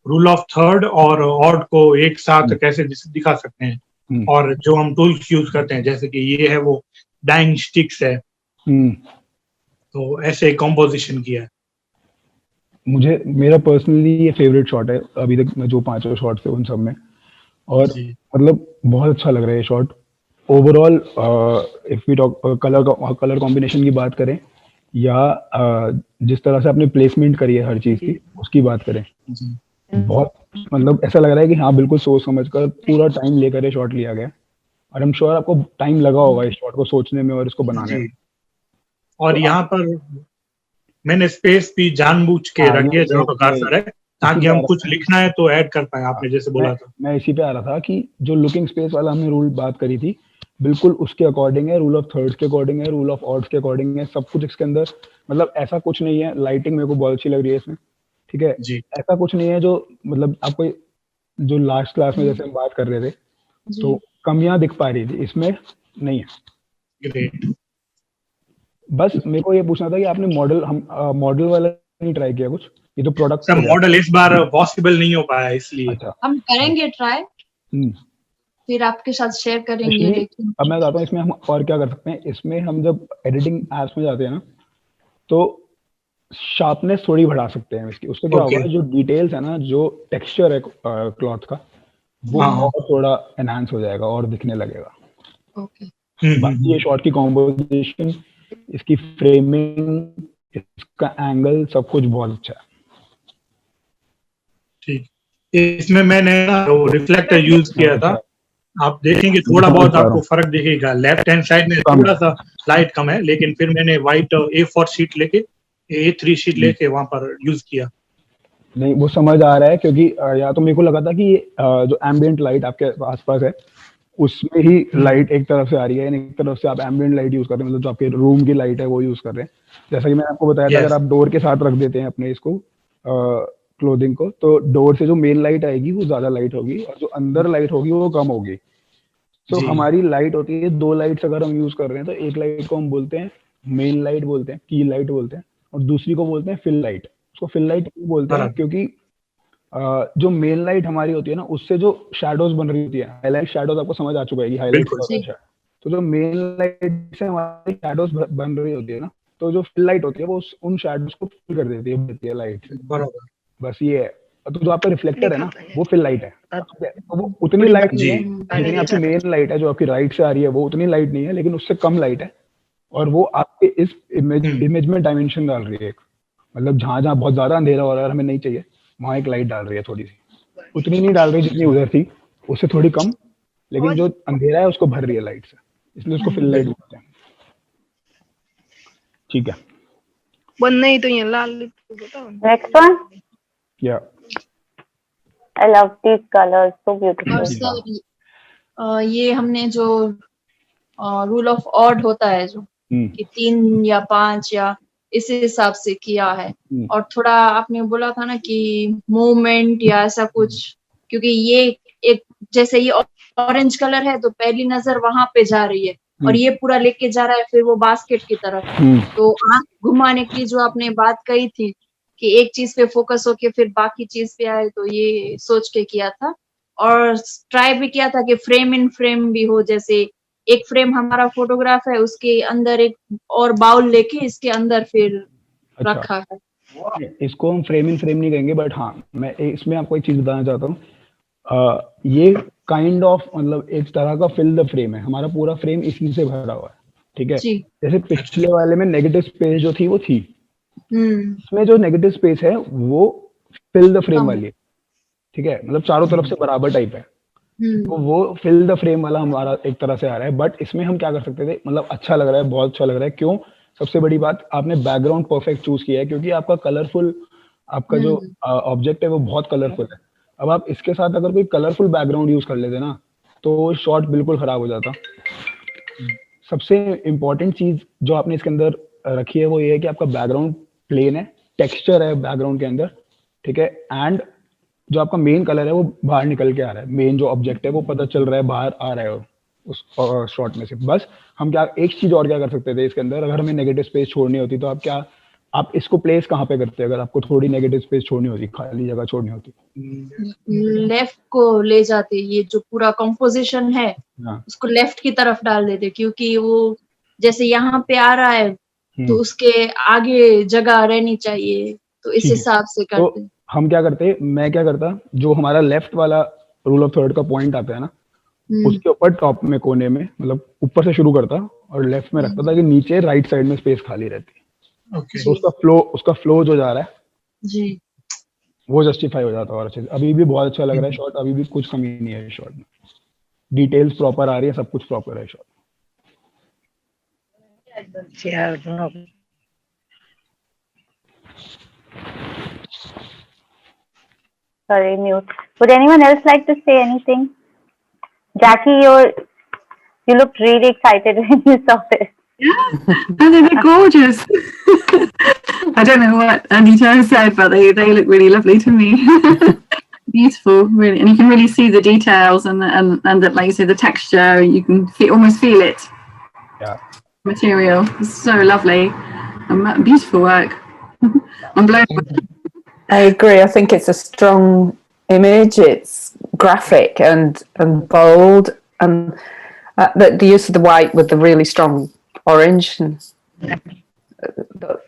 रूल ऑफ थर्ड और ऑड को एक साथ कैसे दिखा सकते हैं, और जो हम टूल्स यूज करते हैं जैसे कि ये है वो डाइंग स्टिक्स है, तो ऐसे कॉम्पोजिशन किया है। मुझे मेरा पर्सनली ये फेवरेट शॉट है अभी तक में, जो 5 शॉट्स है उन सब में, और मतलब बहुत अच्छा लग रहा है ये shot overall. If we talk colour combination की बात करें, या जिस तरह से आपने प्लेसमेंट करी है हर चीज की, उसकी बात करें, बहुत मतलब ऐसा लग रहा है कि हाँ बिल्कुल सोच समझ कर पूरा टाइम लेकर ये शॉट लिया गया, और आई एम श्योर आपको टाइम लगा होगा इस शॉट को सोचने में और इसको बनाने में। और यहाँ पर मैंने स्पेस भी जानबूझ के रखी है जहाँ पर कर्सर है, ताकि हम कुछ लिखना है तो ऐड कर पाए, आपने जैसे बोला था। मैं इसी पे आ रहा था कि जो लुकिंग स्पेस वाला हमने रूल बात करी थी, बिल्कुल उसके अकॉर्डिंग है, रूल ऑफ थर्ड्स के अकॉर्डिंग है, रूल ऑफ ऑड्स के अकॉर्डिंग है, सब कुछ इसके अंदर, मतलब ऐसा कुछ नहीं है। लाइटिंग मेरे को बहुत अच्छी लग रही है इसमें, ठीक है, ऐसा कुछ नहीं है जो मतलब आपको जो लास्ट क्लास में जैसे हम बात कर रहे थे तो कमियां दिख पा रही थी, इसमें नहीं है। ग्रेट। बस मेरे को ये पूछना था कि आपने मॉडल वाला नहीं ट्राई किया कुछ? ये जो प्रोडक्ट सर मॉडल इस बार पॉसिबल नहीं हो पाया, इसलिए हम करेंगे ट्राई, फिर आपके साथ शेयर करेंगे। लेकिन अब मैं बताता हूँ इसमें हम और क्या कर सकते हैं। इसमें हम जब एडिटिंग एप्स में जाते हैं ना, तो शार्पनेस थोड़ी बढ़ा सकते हैं इसकी। उससे क्या होगा, जो डिटेल्स है ना, जो टेक्सचर है क्लॉथ का, वो और थोड़ा एनहांस हो जाएगा और दिखने लगेगा। बाकी ये शॉट की कॉम्पोजिशन, इसकी फ्रेमिंग, इसका एंगल, सब कुछ बहुत अच्छा है। ठीक, इसमें मैंने रिफ्लेक्टर यूज किया था, आप देखेंगे थोड़ा बहुत आपको फर्क दिखेगा। लेफ्ट हैंड साइड में थोड़ा सा लाइट कम है, लेकिन फिर मैंने व्हाइट A4 शीट लेके, A3 शीट लेके वहां पर यूज किया। नहीं, वो समझ आ रहा है, क्योंकि या तो मेरे को लगा था कि जो एम्बिएंट लाइट आपके आसपास है उसमें ही लाइट एक तरफ से आ रही है, एक तरफ से आप एम्बिएंट लाइट यूज कर रहे हैं, मतलब जो आपके रूम की लाइट है वो यूज कर रहे हैं। जैसा कि मैंने आपको बताया था, अगर आप डोर के साथ रख देते हैं अपने इसको क्लोथिंग को, तो डोर से जो मेन लाइट आएगी वो ज्यादा लाइट होगी, और जो अंदर लाइट होगी वो कम होगी। तो हमारी लाइट होती है 2 लाइट्स अगर हम यूज कर रहे हैं, तो एक लाइट को हम बोलते हैं मेन लाइट बोलते हैं, की लाइट बोलते हैं, और दूसरी को बोलते हैं फिल लाइट। उसको फिल लाइट क्यों बोलते हैं? क्योंकि जो मेन लाइट हमारी होती है ना, उससे जो शैडोज बन रही होती है, हाईलाइट शैडोज, आपको समझ आ चुका है कि हाईलाइट होता है। तो जो मेन लाइट से हमारी शैडोज बन रही होती है ना, तो जो फिल लाइट होती है वो उन शैडोज को फिल कर देती है लाइट से। बराबर, बस ये है। तो जो आपका रिफ्लेक्टर है ना, वो फिल लाइट है, तो वो उतनी लाइट नहीं है जितनी आपकी मेन लाइट है, जो आपकी राइट से आ रही है वो उतनी लाइट नहीं है, लेकिन उससे कम लाइट है, और वो आपके इस इमेज में डायमेंशन डाल रही है। मतलब जहां जहां बहुत ज्यादा अंधेरा हो रहा है, हमें नहीं चाहिए, वहां एक लाइट डाल रही है, थोड़ी सी, उतनी नहीं डाल रही जितनी उधर थी, उससे थोड़ी कम, लेकिन जो अंधेरा है उसको भर रही है लाइट से, इसलिए उसको फिल लाइट बोलते हैं। ठीक है, नहीं तो ये लाल नेक्स्ट वन। या I love these colors, so beautiful. और सर ये हमने जो रूल ऑफ ऑड होता है जो कि 3 या 5 या इस हिसाब से किया है, और थोड़ा आपने बोला था ना कि मूवमेंट या ऐसा कुछ, क्योंकि ये एक जैसे ये ऑरेंज कलर है तो पहली नजर वहां पे जा रही है, और ये पूरा लेके जा रहा है फिर वो बास्केट की तरफ। तो आंख घुमाने की जो आपने बात कही थी कि एक चीज पे फोकस होके फिर बाकी चीज पे आए, तो ये सोच के किया था। और ट्राई भी किया था कि फ्रेम इन फ्रेम भी हो, जैसे एक फ्रेम हमारा फोटोग्राफ है, उसके अंदर एक और बाउल लेके इसके अंदर फिर रखा है। इसको हम फ्रेम इन फ्रेम नहीं कहेंगे, बट हाँ मैं इसमें आपको एक चीज बताना चाहता हूँ। ये काइंड ऑफ मतलब एक तरह का फिल द फ्रेम है, हमारा पूरा फ्रेम इसी से भरा हुआ है, ठीक है। जैसे पिछले वाले में नेगेटिव स्पेस जो थी वो थी, इसमें जो नेगेटिव स्पेस है वो फिल द फ्रेम वाली है, ठीक है, मतलब चारों तरफ से बराबर टाइप है, तो वो फिल द फ्रेम वाला हमारा एक तरह से आ रहा है। बट इसमें हम क्या कर सकते थे, मतलब अच्छा लग रहा है, बहुत अच्छा लग रहा है। क्यों? सबसे बड़ी बात, आपने बैकग्राउंड परफेक्ट चूज किया है, क्योंकि आपका कलरफुल, आपका जो ऑब्जेक्ट है वो बहुत कलरफुल है। अब आप इसके साथ अगर कोई कलरफुल बैकग्राउंड यूज कर लेते ना, तो शॉट बिल्कुल खराब हो जाता। सबसे इम्पोर्टेंट चीज जो आपने इसके अंदर रखी है वो ये है कि आपका बैकग्राउंड प्लेन है, टेक्सचर है बैकग्राउंड के अंदर, ठीक है, एंड जो आपका मेन कलर है वो बाहर निकल के आ रहा है, मेन जो ऑब्जेक्ट है वो पता चल रहा है, बाहर आ रहा है उस शॉट में से। बस हम क्या, एक चीज और क्या कर सकते थे इसके अंदर, अगर हमें नेगेटिव स्पेस छोड़नी होती तो आप इसको प्लेस कहाँ पे करते, अगर आपको थोड़ी नेगेटिव स्पेस छोड़नी होती, खाली जगह छोड़नी होती? लेफ्ट को ले जाते, ये जो पूरा कंपोजिशन है उसको लेफ्ट की तरफ डाल देते, क्योंकि वो जैसे यहाँ पे आ रहा है तो उसके आगे जगह रहनी चाहिए, तो इस हिसाब से करते। तो हम क्या करते, मैं क्या करता, जो हमारा लेफ्ट वाला रूल ऑफ थर्ड का पॉइंट आता है ना, उसके ऊपर टॉप में कोने में, मतलब ऊपर से शुरू करता और लेफ्ट में रखता था कि नीचे राइट साइड में स्पेस खाली रहती है। तो उसका फ्लो जो जा रहा है जी, वो जस्टिफाई हो जाता है और अच्छे से। अभी भी बहुत अच्छा लग रहा है शॉट, अभी भी कुछ कमी नहीं है शॉट में, डिटेल्स प्रॉपर आ रही है, सब कुछ प्रॉपर है shot. Sorry, mute. Would anyone else like to say anything? Jackie, you looked really excited when you saw this. Yeah, and they're gorgeous. I don't know what Anita said, but they look really lovely to me. Beautiful, really, and you can really see the details and the, like you say, the texture. You can almost feel it. Yeah. Material. It's so lovely. Beautiful work. I'm blown away. I agree. I think it's a strong image. It's graphic and bold, and the use of the white with the really strong orange, and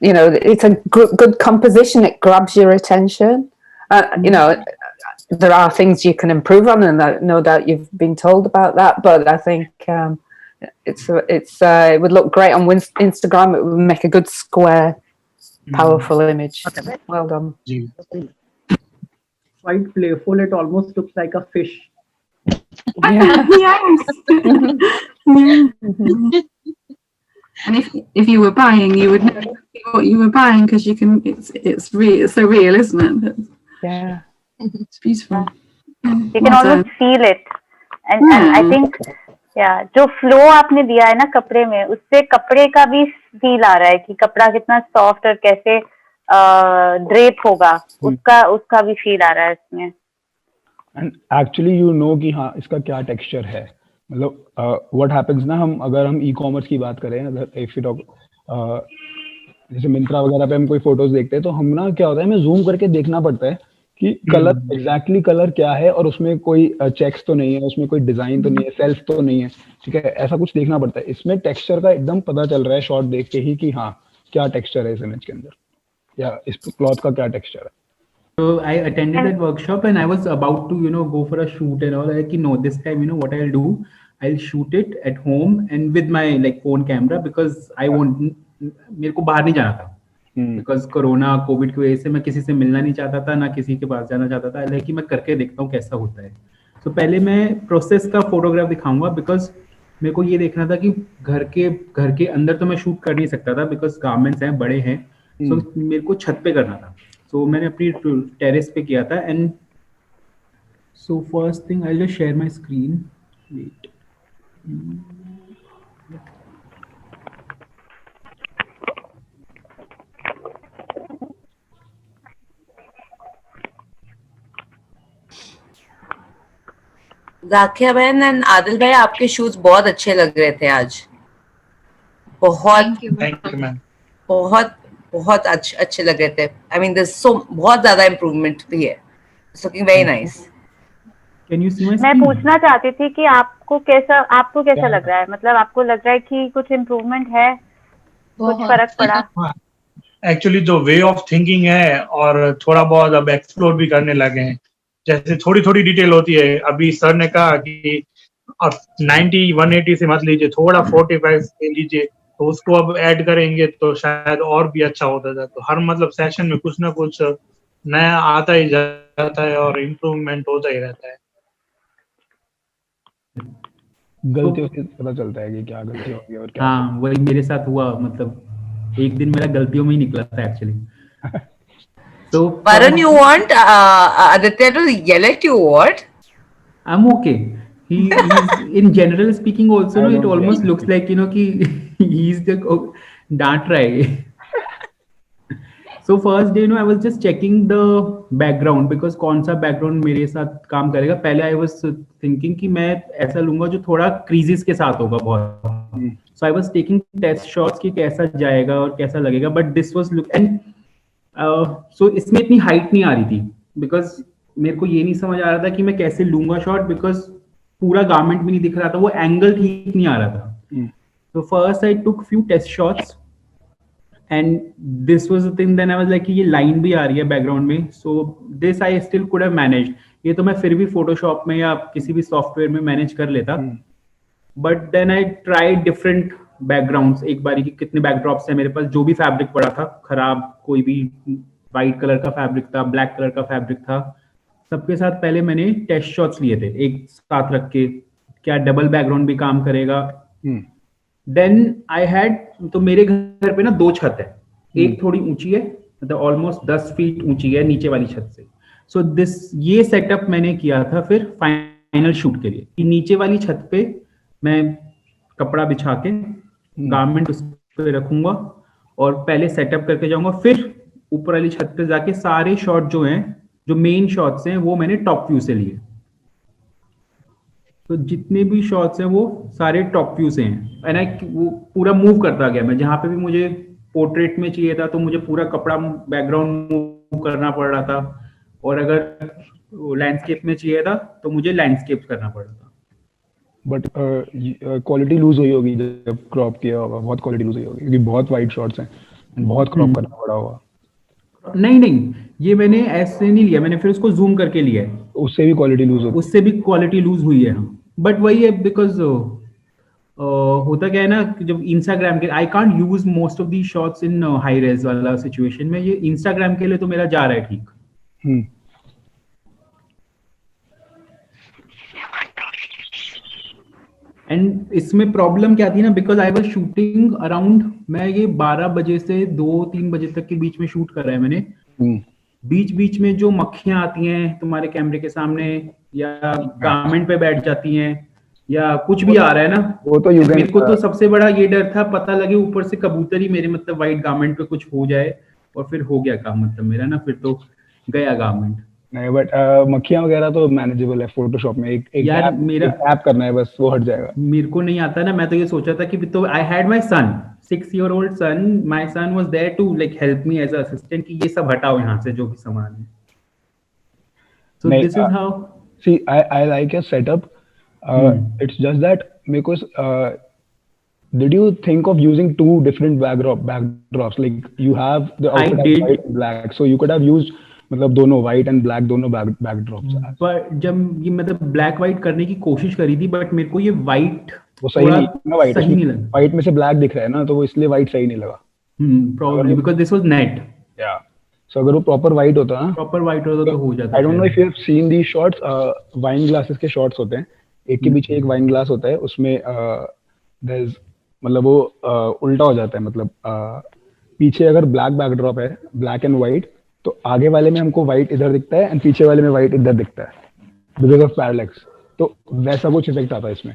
you know, it's a good composition. It grabs your attention. You know, there are things you can improve on, and no doubt you've been told about that. But I think it would look great on Instagram. It would make a good square, powerful image. Well done. Quite playful. It almost looks like a fish. Yeah. Yes. And if you were buying, you would know what you were buying, because you can. It's so real, isn't it? Yeah. It's beautiful. You can almost feel it, and I think, yeah, जो flow आपने दिया है ना कपड़े में, उससे कपड़े का भी फील आ रहा है कि कपड़ा कितना सॉफ्ट और कैसे ड्रेप होगा, उसका भी फील आ रहा है इसमें। एंड एक्चुअली यू नो कि हाँ इसका क्या टेक्सचर है, मतलब व्हाट हैपेंस ना, अगर हम ई कॉमर्स की बात करें, अगर इफ यू टॉक जैसे मिंत्रा वगैरह पे हम कोई फोटोज देखते हैं, तो हम ना क्या होता है, हमें जूम करके देखना पड़ता है कि कलर एग्जैक्टली कलर क्या है, और उसमें कोई चेक्स तो नहीं है, उसमें कोई डिजाइन तो नहीं है, सेल्फ तो नहीं है, ठीक है, ऐसा कुछ देखना पड़ता है। इसमें टेक्सचर का एकदम पता चल रहा है शॉट देख के ही कि हाँ क्या टेक्सचर है इस इमेज के अंदर, या इस क्लॉथ का क्या टेक्सचर है। So I attended that workshop and I was about to, go for a shoot and all. Like, no, this time, what I'll do, I'll shoot it at home and with my phone camera, because मेरे को बाहर नहीं जाना था, because corona Covid की वजह से मैं किसी से मिलना नहीं चाहता था, ना किसी के पास जाना चाहता था, लेकिन मैं करके देखता हूँ कैसा होता है। तो पहले मैं प्रोसेस का फोटोग्राफ दिखाऊंगा, बिकॉज मेरे को ये देखना था कि घर के अंदर तो मैं शूट कर नहीं सकता था, बिकॉज गारमेंट्स हैं, बड़े हैं, तो मेरे को छत पे करना था। तो मैंने अपनी टेरेस पे किया था। And so first thing I just share my screen, wait, Zakia बहन एंड आदिल भाई, आपके शूज बहुत अच्छे लग रहे थे आज, बहुत अच्छे लग रहे थे। आई मीन दिस सो बहुत ज्यादा इम्प्रूवमेंट भी है, it's looking very nice. Can you see my मैं पूछना चाहती थी कि आपको कैसा लग रहा है, मतलब आपको लग रहा है कि कुछ इम्प्रूवमेंट है, कुछ फर्क पड़ा? एक्चुअली जो वे ऑफ थिंकिंग है, और थोड़ा बहुत अब एक्सप्लोर भी करने लगे हैं, जैसे थोड़ी थोड़ी डिटेल होती है। अभी सर ने कहा कि अब 90-180 से मत लीजिए, थोड़ा 45 से लीजिए, तो उसको अब ऐड करेंगे तो शायद और भी अच्छा होता जाए। तो हर मतलब सेशन में कुछ ना कुछ नया आता ही जाता है और इम्प्रूवमेंट होता ही रहता है। गलतियों से पता चलता है कि क्या गलती होगी और क्या हाँ वही मेरे साथ हुआ, मतलब एक दिन मेरा गलतियों में ही निकला था एक्चुअली। तो Varun, you want Aditya to yell at you, what? I'm okay. He's in general speaking also, I no, it don't almost get looks like, you know, कि he's the डांट रहा है। So first day, you know, I was just checking the background because कौन सा background मेरे साथ काम करेगा। पहले I was thinking कि मैं ऐसा लूंगा जो थोड़ा creases के साथ होगा बहुत। So I was taking test shots कि कैसा जाएगा और कैसा लगेगा, but this was look and so इसमें इतनी height नहीं आ रही थी because मेरे को ये नहीं समझ आ रहा था कि मैं कैसे लूंगा शॉट, बिकॉज पूरा गारमेंट भी नहीं दिख रहा था, वो एंगल ठीक नहीं आ रहा था। तो first I took few test shots and this was the thing, then I was like ये लाइन भी आ रही है बैकग्राउंड में, so this I still could have managed. ये तो मैं फिर भी फोटोशॉप में या किसी भी सॉफ्टवेयर में मैनेज कर लेता, but then I try different backgrounds एक बारी की। कितने बैकड्रॉप्स है मेरे पास, जो भी फैब्रिक पड़ा था खराब, कोई भी वाइट कलर का फैब्रिक था, ब्लैक कलर का फैब्रिक था, सबके साथ पहले मैंने टेस्ट शॉट्स लिए थे एक साथ रख के, क्या डबल बैकग्राउंड भी काम करेगा। देन आई हैड, तो मेरे घर पे ना 2 छत है, एक थोड़ी ऊंची है, मतलब ऑलमोस्ट 10 फीट ऊंची है नीचे वाली छत से। सो ये सेटअप मैंने किया था फिर फाइनल शूट के लिए कि नीचे वाली छत पे मैं कपड़ा बिछा के गारमेंट उस पे रखूंगा और पहले सेटअप करके जाऊंगा, फिर ऊपर वाली छत पे जाके सारे शॉट जो हैं, जो मेन शॉट्स हैं, वो मैंने टॉप व्यू से लिए। तो जितने भी शॉट्स हैं वो सारे टॉप व्यू से हैं, एंड वो पूरा मूव करता गया। मैं जहां पे भी मुझे पोर्ट्रेट में चाहिए था तो मुझे पूरा कपड़ा बैकग्राउंड मूव करना पड़ रहा था, और अगर लैंडस्केप में चाहिए था तो मुझे लैंडस्केप करना पड़ रहा था। बट क्वालिटी लूज हुई होगी जब क्रॉप किया होगा, बहुत क्वालिटी लूज हुई होगी क्योंकि बहुत वाइड शॉट्स हैं, बहुत क्रॉप करना पड़ा होगा। नहीं, ये मैंने ऐसे नहीं लिया, मैंने फिर उसको जूम करके लिया है, उससे भी क्वालिटी लूज होगी, उससे भी क्वालिटी लूज हुई है। बट वही है, बिकॉज होता क्या है ना, जब इंस्टाग्राम के, I can't use most of the shots in high res वाला सिचुएशन में, ये इंस्टाग्राम के लिए तो मेरा जा रहा है ठीक। एंड इसमें प्रॉब्लम क्या थी ना, because I was shooting around, मैं ये 12 बजे से 2-3 बजे तक के बीच में शूट कर रहा है मैंने। बीच में जो मक्खियां आती हैं तुम्हारे कैमरे के सामने, या गारमेंट पे बैठ जाती हैं, या कुछ भी आ रहा है ना, वो तो मेरे को तो सबसे बड़ा ये डर था, पता लगे ऊपर से कबूतर ही मेरे मतलब वाइट गारमेंट पे कुछ हो जाए, और फिर हो गया काम मतलब मेरा ना, फिर तो गया गारमेंट। नहीं, बट मक्खियां वगैरह तो मैनेजेबल है फोटोशॉप में, एक यार मेरा टैप करना है बस, वो हट जाएगा। मेरे को नहीं आता ना, मैं तो ये सोचा था कि तो I had my son, 6-year-old son, my son was there to like help me as an assistant कि ये सब हटाओ यहाँ से जो भी सामान है। So this is how, see, I like your setup. It's just that मेरे को did you think of using 2 different backdrops, like you have the outfit of white and black, so you could have used मतलब दोनों white and black दोनों backdrops. पर जब ये मतलब black white करने की कोशिश करी थी, बट मेरे को ये व्हाइट वो सही नहीं ना, व्हाइट में से ब्लैक दिख रहा है ना, तो वो इसलिए व्हाइट सही नहीं लगा। Probably because this was net. या सो अगर वो प्रॉपर व्हाइट होता ना, प्रॉपर व्हाइट होता तो हो जाता। I don't know if you have seen the shots, wine glasses के शॉट्स होते हैं, एक के पीछे एक वाइन ग्लास होता है, उसमें देयर इज मतलब वो उल्टा हो जाता है, मतलब पीछे अगर ब्लैक बैकड्रॉप है, ब्लैक एंड व्हाइट, तो आगे वाले में हमको व्हाइट इधर दिखता है एंड पीछे वाले में व्हाइट इधर दिखता है, बिकॉज ऑफ पैरेलैक्स। तो वैसा कुछ इफेक्ट आता है इसमें।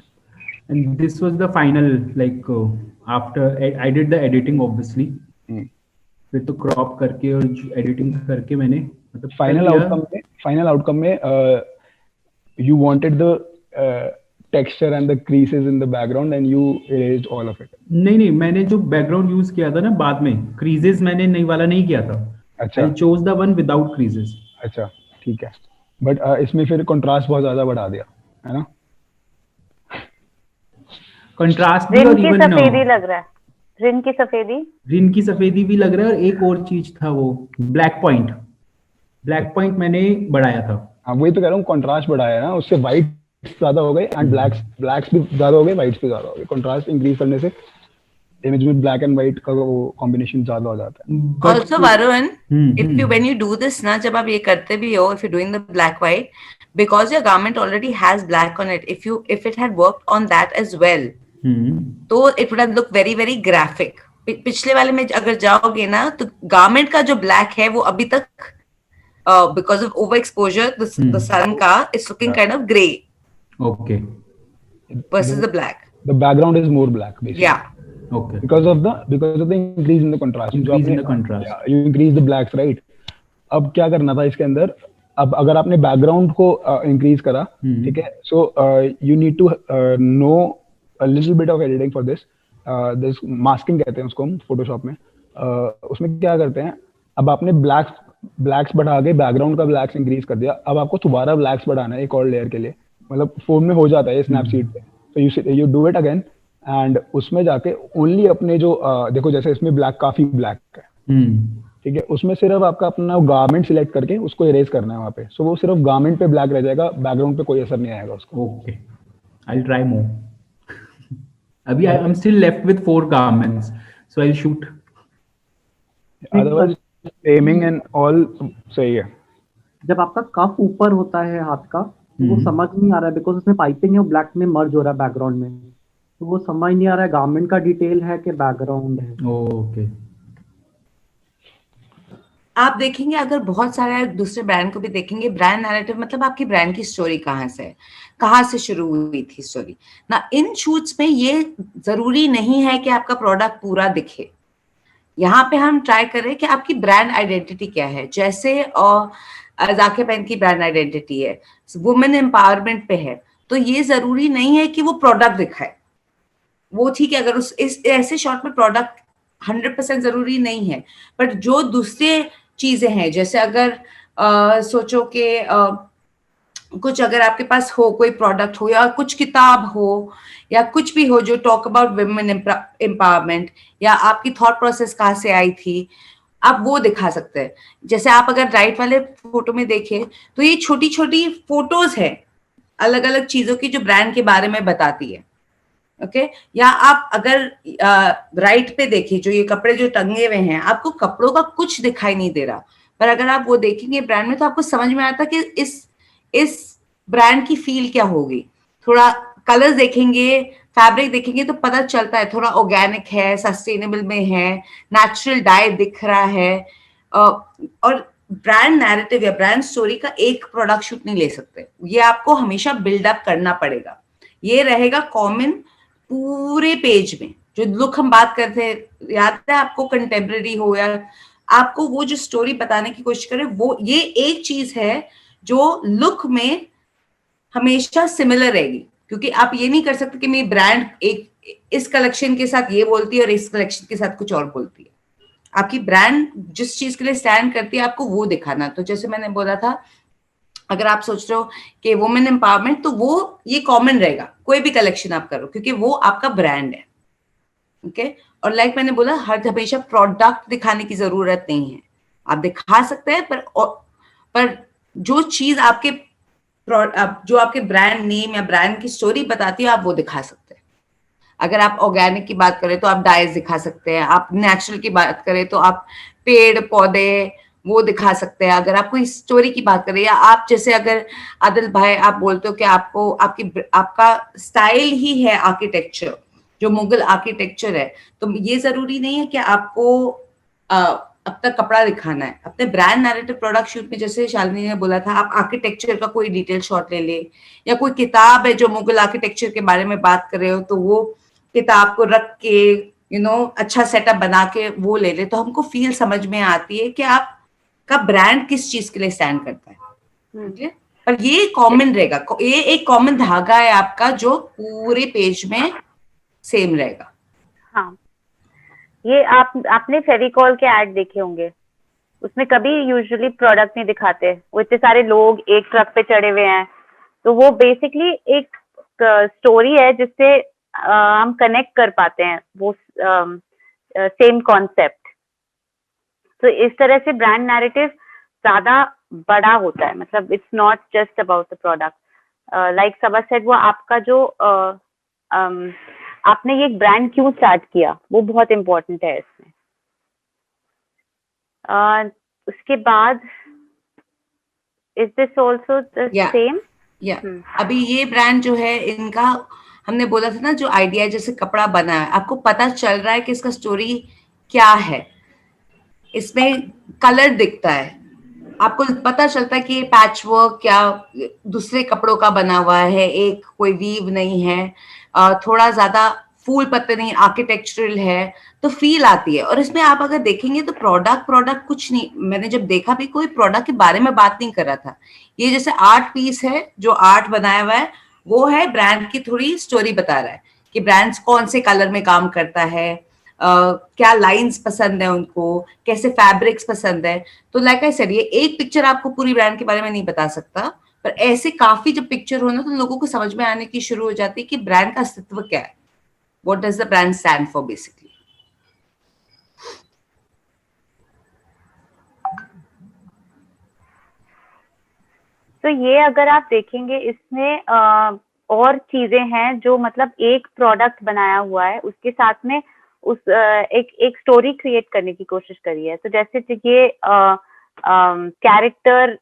And this was the final, like after I did the editing obviously, फिर तो क्रॉप करके और एडिटिंग करके मैंने मतलब फाइनल आउटकम में you wanted the texture and the creases in the background and you erased all of it. नहीं, मैंने जो बैकग्राउंड यूज किया था ना बाद में, क्रीजेस मैंने नई वाला नहीं किया था। अच्छा, I chose the one without creases. अच्छा ठीक है, बट इसमें फिर कंट्रास्ट बहुत ज्यादा बढ़ा दिया है ना, कंट्रास्ट भी, और इवन सफेदी लग रहा है, रिन की सफेदी भी लग रहा है, और एक और चीज था वो ब्लैक पॉइंट मैंने बढ़ाया था। हाँ वही तो कह रहा हूँ, कंट्रास्ट बढ़ाया ना, उससे व्हाइट ज्यादा हो गए एंड ब्लैक्स भी ज्यादा हो गए, व्हाइट्स भी ज्यादा हो गए, कंट्रास्ट इंक्रीज करने से इमेज में ब्लैक एंड व्हाइट का वो कॉम्बिनेशन ज्यादा हो जाता है। Also Varun, when you do this ना, जब आप ये करते भी हो, if you're doing the black white, because your garment already has black on it, if it had worked on that as well, तो it would have looked very very graphic. पिछले वाले में अगर जाओगे ना तो garment का जो black है वो अभी तक because of overexposure the sun का it's looking kind of gray. Okay. Versus the black. The background is more black basically. Yeah. Okay. Because of the increase in the contrast. Increase in the contrast. Yeah, you increase the blacks, right? अब क्या करना था इसके अंदर? अब अगर आपने background को इंक्रीज करा, ठीक है, so you need to know a little bit of editing for this masking कहते हैं उसको हम फोटोशॉप में। उसमें क्या करते हैं, अब आपने ब्लैक्स बढ़ा के बैकग्राउंड का ब्लैक्स इंक्रीज कर दिया, अब आपको दोबारा ब्लैक्स बढ़ाना है एक और लेयर के लिए, मतलब फोन में हो जाता है स्नैपसीड पे, तो you do it again and उसमें जाके ओनली अपने जो देखो जैसे इसमें ब्लैक काफी ब्लैक है, ठीक है, उसमें सिर्फ आपका अपना गारमेंट सिलेक्ट करके उसको इरेज करना है वहाँ पे, सो वो सिर्फ गारमेंट पे ब्लैक रह जाएगा, बैकग्राउंड पे कोई असर नहीं आएगा उसको। Okay, I will try more. अभी I am still left with 4 garments, so I will shoot. Otherwise aiming and all सही है। जब आपका कफ ऊपर होता है हाथ का तो वो समझ नहीं आ रहा है, बिकॉज उसमें पाइपिंग है, वो ब्लैक में मर्ज हो रहा है बैकग्राउंड में, तो वो समझ नहीं आ रहा है गारमेंट का डिटेल है कि बैकग्राउंड है। ओके। आप देखेंगे अगर बहुत सारे दूसरे ब्रांड को भी देखेंगे, ब्रांड नैरेटिव मतलब आपकी ब्रांड की स्टोरी कहाँ से है, कहाँ से शुरू हुई थी स्टोरी ना। इन शूट्स में ये जरूरी नहीं है कि आपका प्रोडक्ट पूरा दिखे, यहाँ पे हम ट्राई करें कि आपकी ब्रांड आइडेंटिटी क्या है। जैसे जाकिर बहन की ब्रांड आइडेंटिटी है, वुमेन एम्पावरमेंट पे है, तो ये जरूरी नहीं है कि वो प्रोडक्ट दिखाए, वो ठीक है अगर इस ऐसे शॉट में प्रोडक्ट 100% जरूरी नहीं है, बट जो दूसरे चीजें हैं, जैसे अगर सोचो कि कुछ अगर आपके पास हो, कोई प्रोडक्ट हो या कुछ किताब हो या कुछ भी हो जो टॉक अबाउट वुमेन एम्पावरमेंट, या आपकी थॉट प्रोसेस कहाँ से आई थी, आप वो दिखा सकते हैं। जैसे आप अगर राइट वाले फोटो में देखें तो ये छोटी छोटी फोटोज है अलग अलग चीजों की जो ब्रांड के बारे में बताती है। ओके, या आप अगर राइट पे देखें जो ये कपड़े जो टंगे हुए हैं, आपको कपड़ों का कुछ दिखाई नहीं दे रहा, पर अगर आप वो देखेंगे ब्रांड में तो आपको समझ में आता कि इस ब्रांड की फील क्या होगी। थोड़ा कलर्स देखेंगे, फैब्रिक देखेंगे तो पता चलता है थोड़ा ऑर्गेनिक है, सस्टेनेबल में है, नेचुरल डाई दिख रहा है। और ब्रांड नैरेटिव या ब्रांड स्टोरी का एक प्रोडक्ट शूट नहीं ले सकते, ये आपको हमेशा बिल्डअप करना पड़ेगा। ये रहेगा कॉमन पूरे पेज में। जो लुक हम बात करते हैं, याद है आपको, कंटेम्परेरी हो या आपको वो जो स्टोरी बताने की कोशिश करे, वो ये एक चीज है जो लुक में हमेशा सिमिलर रहेगी, क्योंकि आप ये नहीं कर सकते कि मेरी ब्रांड एक इस कलेक्शन के साथ ये बोलती है और इस कलेक्शन के साथ कुछ और बोलती है। आपकी ब्रांड जिस चीज के लिए स्टैंड करती है आपको वो दिखाना। तो जैसे मैंने बोला था, अगर आप सोच रहे हो कि वुमेन एम्पावरमेंट, तो वो ये कॉमन रहेगा, कोई भी कलेक्शन आप करो, क्योंकि वो आपका ब्रांड है। ओके, और लाइक मैंने बोला, हर हमेशा प्रोडक्ट दिखाने की जरूरत नहीं है, आप दिखा सकते हैं, पर जो चीज जो आपके ब्रांड नेम या ब्रांड की स्टोरी बताती है, आप वो दिखा सकते हैं। अगर आप ऑर्गेनिक की बात करें तो आप डाइज दिखा सकते हैं, आप नेचुरल की बात करें तो आप पेड़ पौधे वो दिखा सकते हैं। अगर आप कोई स्टोरी की बात करें, या आप जैसे अगर आदिल भाई आप बोलते हो कि आपको आपका स्टाइल ही है आर्किटेक्चर, जो मुगल आर्किटेक्चर है, तो ये जरूरी नहीं है कि आपको अब तक कपड़ा दिखाना है। अपने ब्रांड नैरेटिव प्रोडक्ट शूट में, जैसे शालिनी ने बोला था, आप आर्किटेक्चर का कोई डिटेल शॉट ले ले, या कोई किताब है जो मुगल आर्किटेक्चर के बारे में बात कर रहे हो, तो वो किताब को रख के अच्छा सेटअप बना के वो ले ले, तो हमको फील समझ में आती है कि आपका ब्रांड किस चीज के लिए स्टैंड करता है। पर ये कॉमन रहेगा, ये एक कॉमन धागा है आपका जो पूरे पेज में सेम रहेगा। हाँ, ये आपने फेविकॉल के ऐड देखे होंगे, उसमें कभी यूजुअली प्रोडक्ट नहीं दिखाते, वो इतने सारे लोग एक ट्रक पे चढ़े हुए हैं, तो वो बेसिकली एक स्टोरी है जिससे हम कनेक्ट कर पाते हैं, वो सेम कॉन्सेप्ट। तो इस तरह से ब्रांड नैरेटिव ज्यादा बड़ा होता है, मतलब it's not just about the product. Like Saba said, वो आपका जो आपने ये ब्रांड क्यों स्टार्ट किया, वो बहुत इम्पोर्टेंट है इसमें। उसके बाद is this also the same? अभी ये ब्रांड जो है इनका, हमने बोला था ना जो आइडिया जैसे कपड़ा बना है, आपको पता चल रहा है कि इसका स्टोरी क्या है, इसमें कलर दिखता है, आपको पता चलता है कि ये पैच वर्क क्या दूसरे कपड़ों का बना हुआ है, एक कोई वीव नहीं है, थोड़ा ज्यादा फूल पत्ते नहीं, आर्किटेक्चरल है, तो फील आती है। और इसमें आप अगर देखेंगे तो प्रोडक्ट कुछ नहीं, मैंने जब देखा भी कोई प्रोडक्ट के बारे में बात नहीं कर रहा था। ये जैसे आर्ट पीस है, जो आर्ट बनाया हुआ है वो है ब्रांड की थोड़ी स्टोरी बता रहा है कि ब्रांड्स कौन से कलर में काम करता है, क्या लाइंस पसंद है उनको, कैसे फैब्रिक्स पसंद है। तो लाइक आई सेड, ये एक पिक्चर आपको पूरी ब्रांड के बारे में नहीं बता सकता, पर ऐसे काफी जब पिक्चर हो ना तो लोगों को समझ में आने की शुरू हो जाती है कि ब्रांड का अस्तित्व क्या है, what does the brand stand for basically. तो ये अगर आप देखेंगे इसमें और चीजें हैं जो मतलब एक प्रोडक्ट बनाया हुआ है, उसके साथ में उस एक स्टोरी क्रिएट करने की कोशिश करी है। तो जैसे ये कैरेक्टर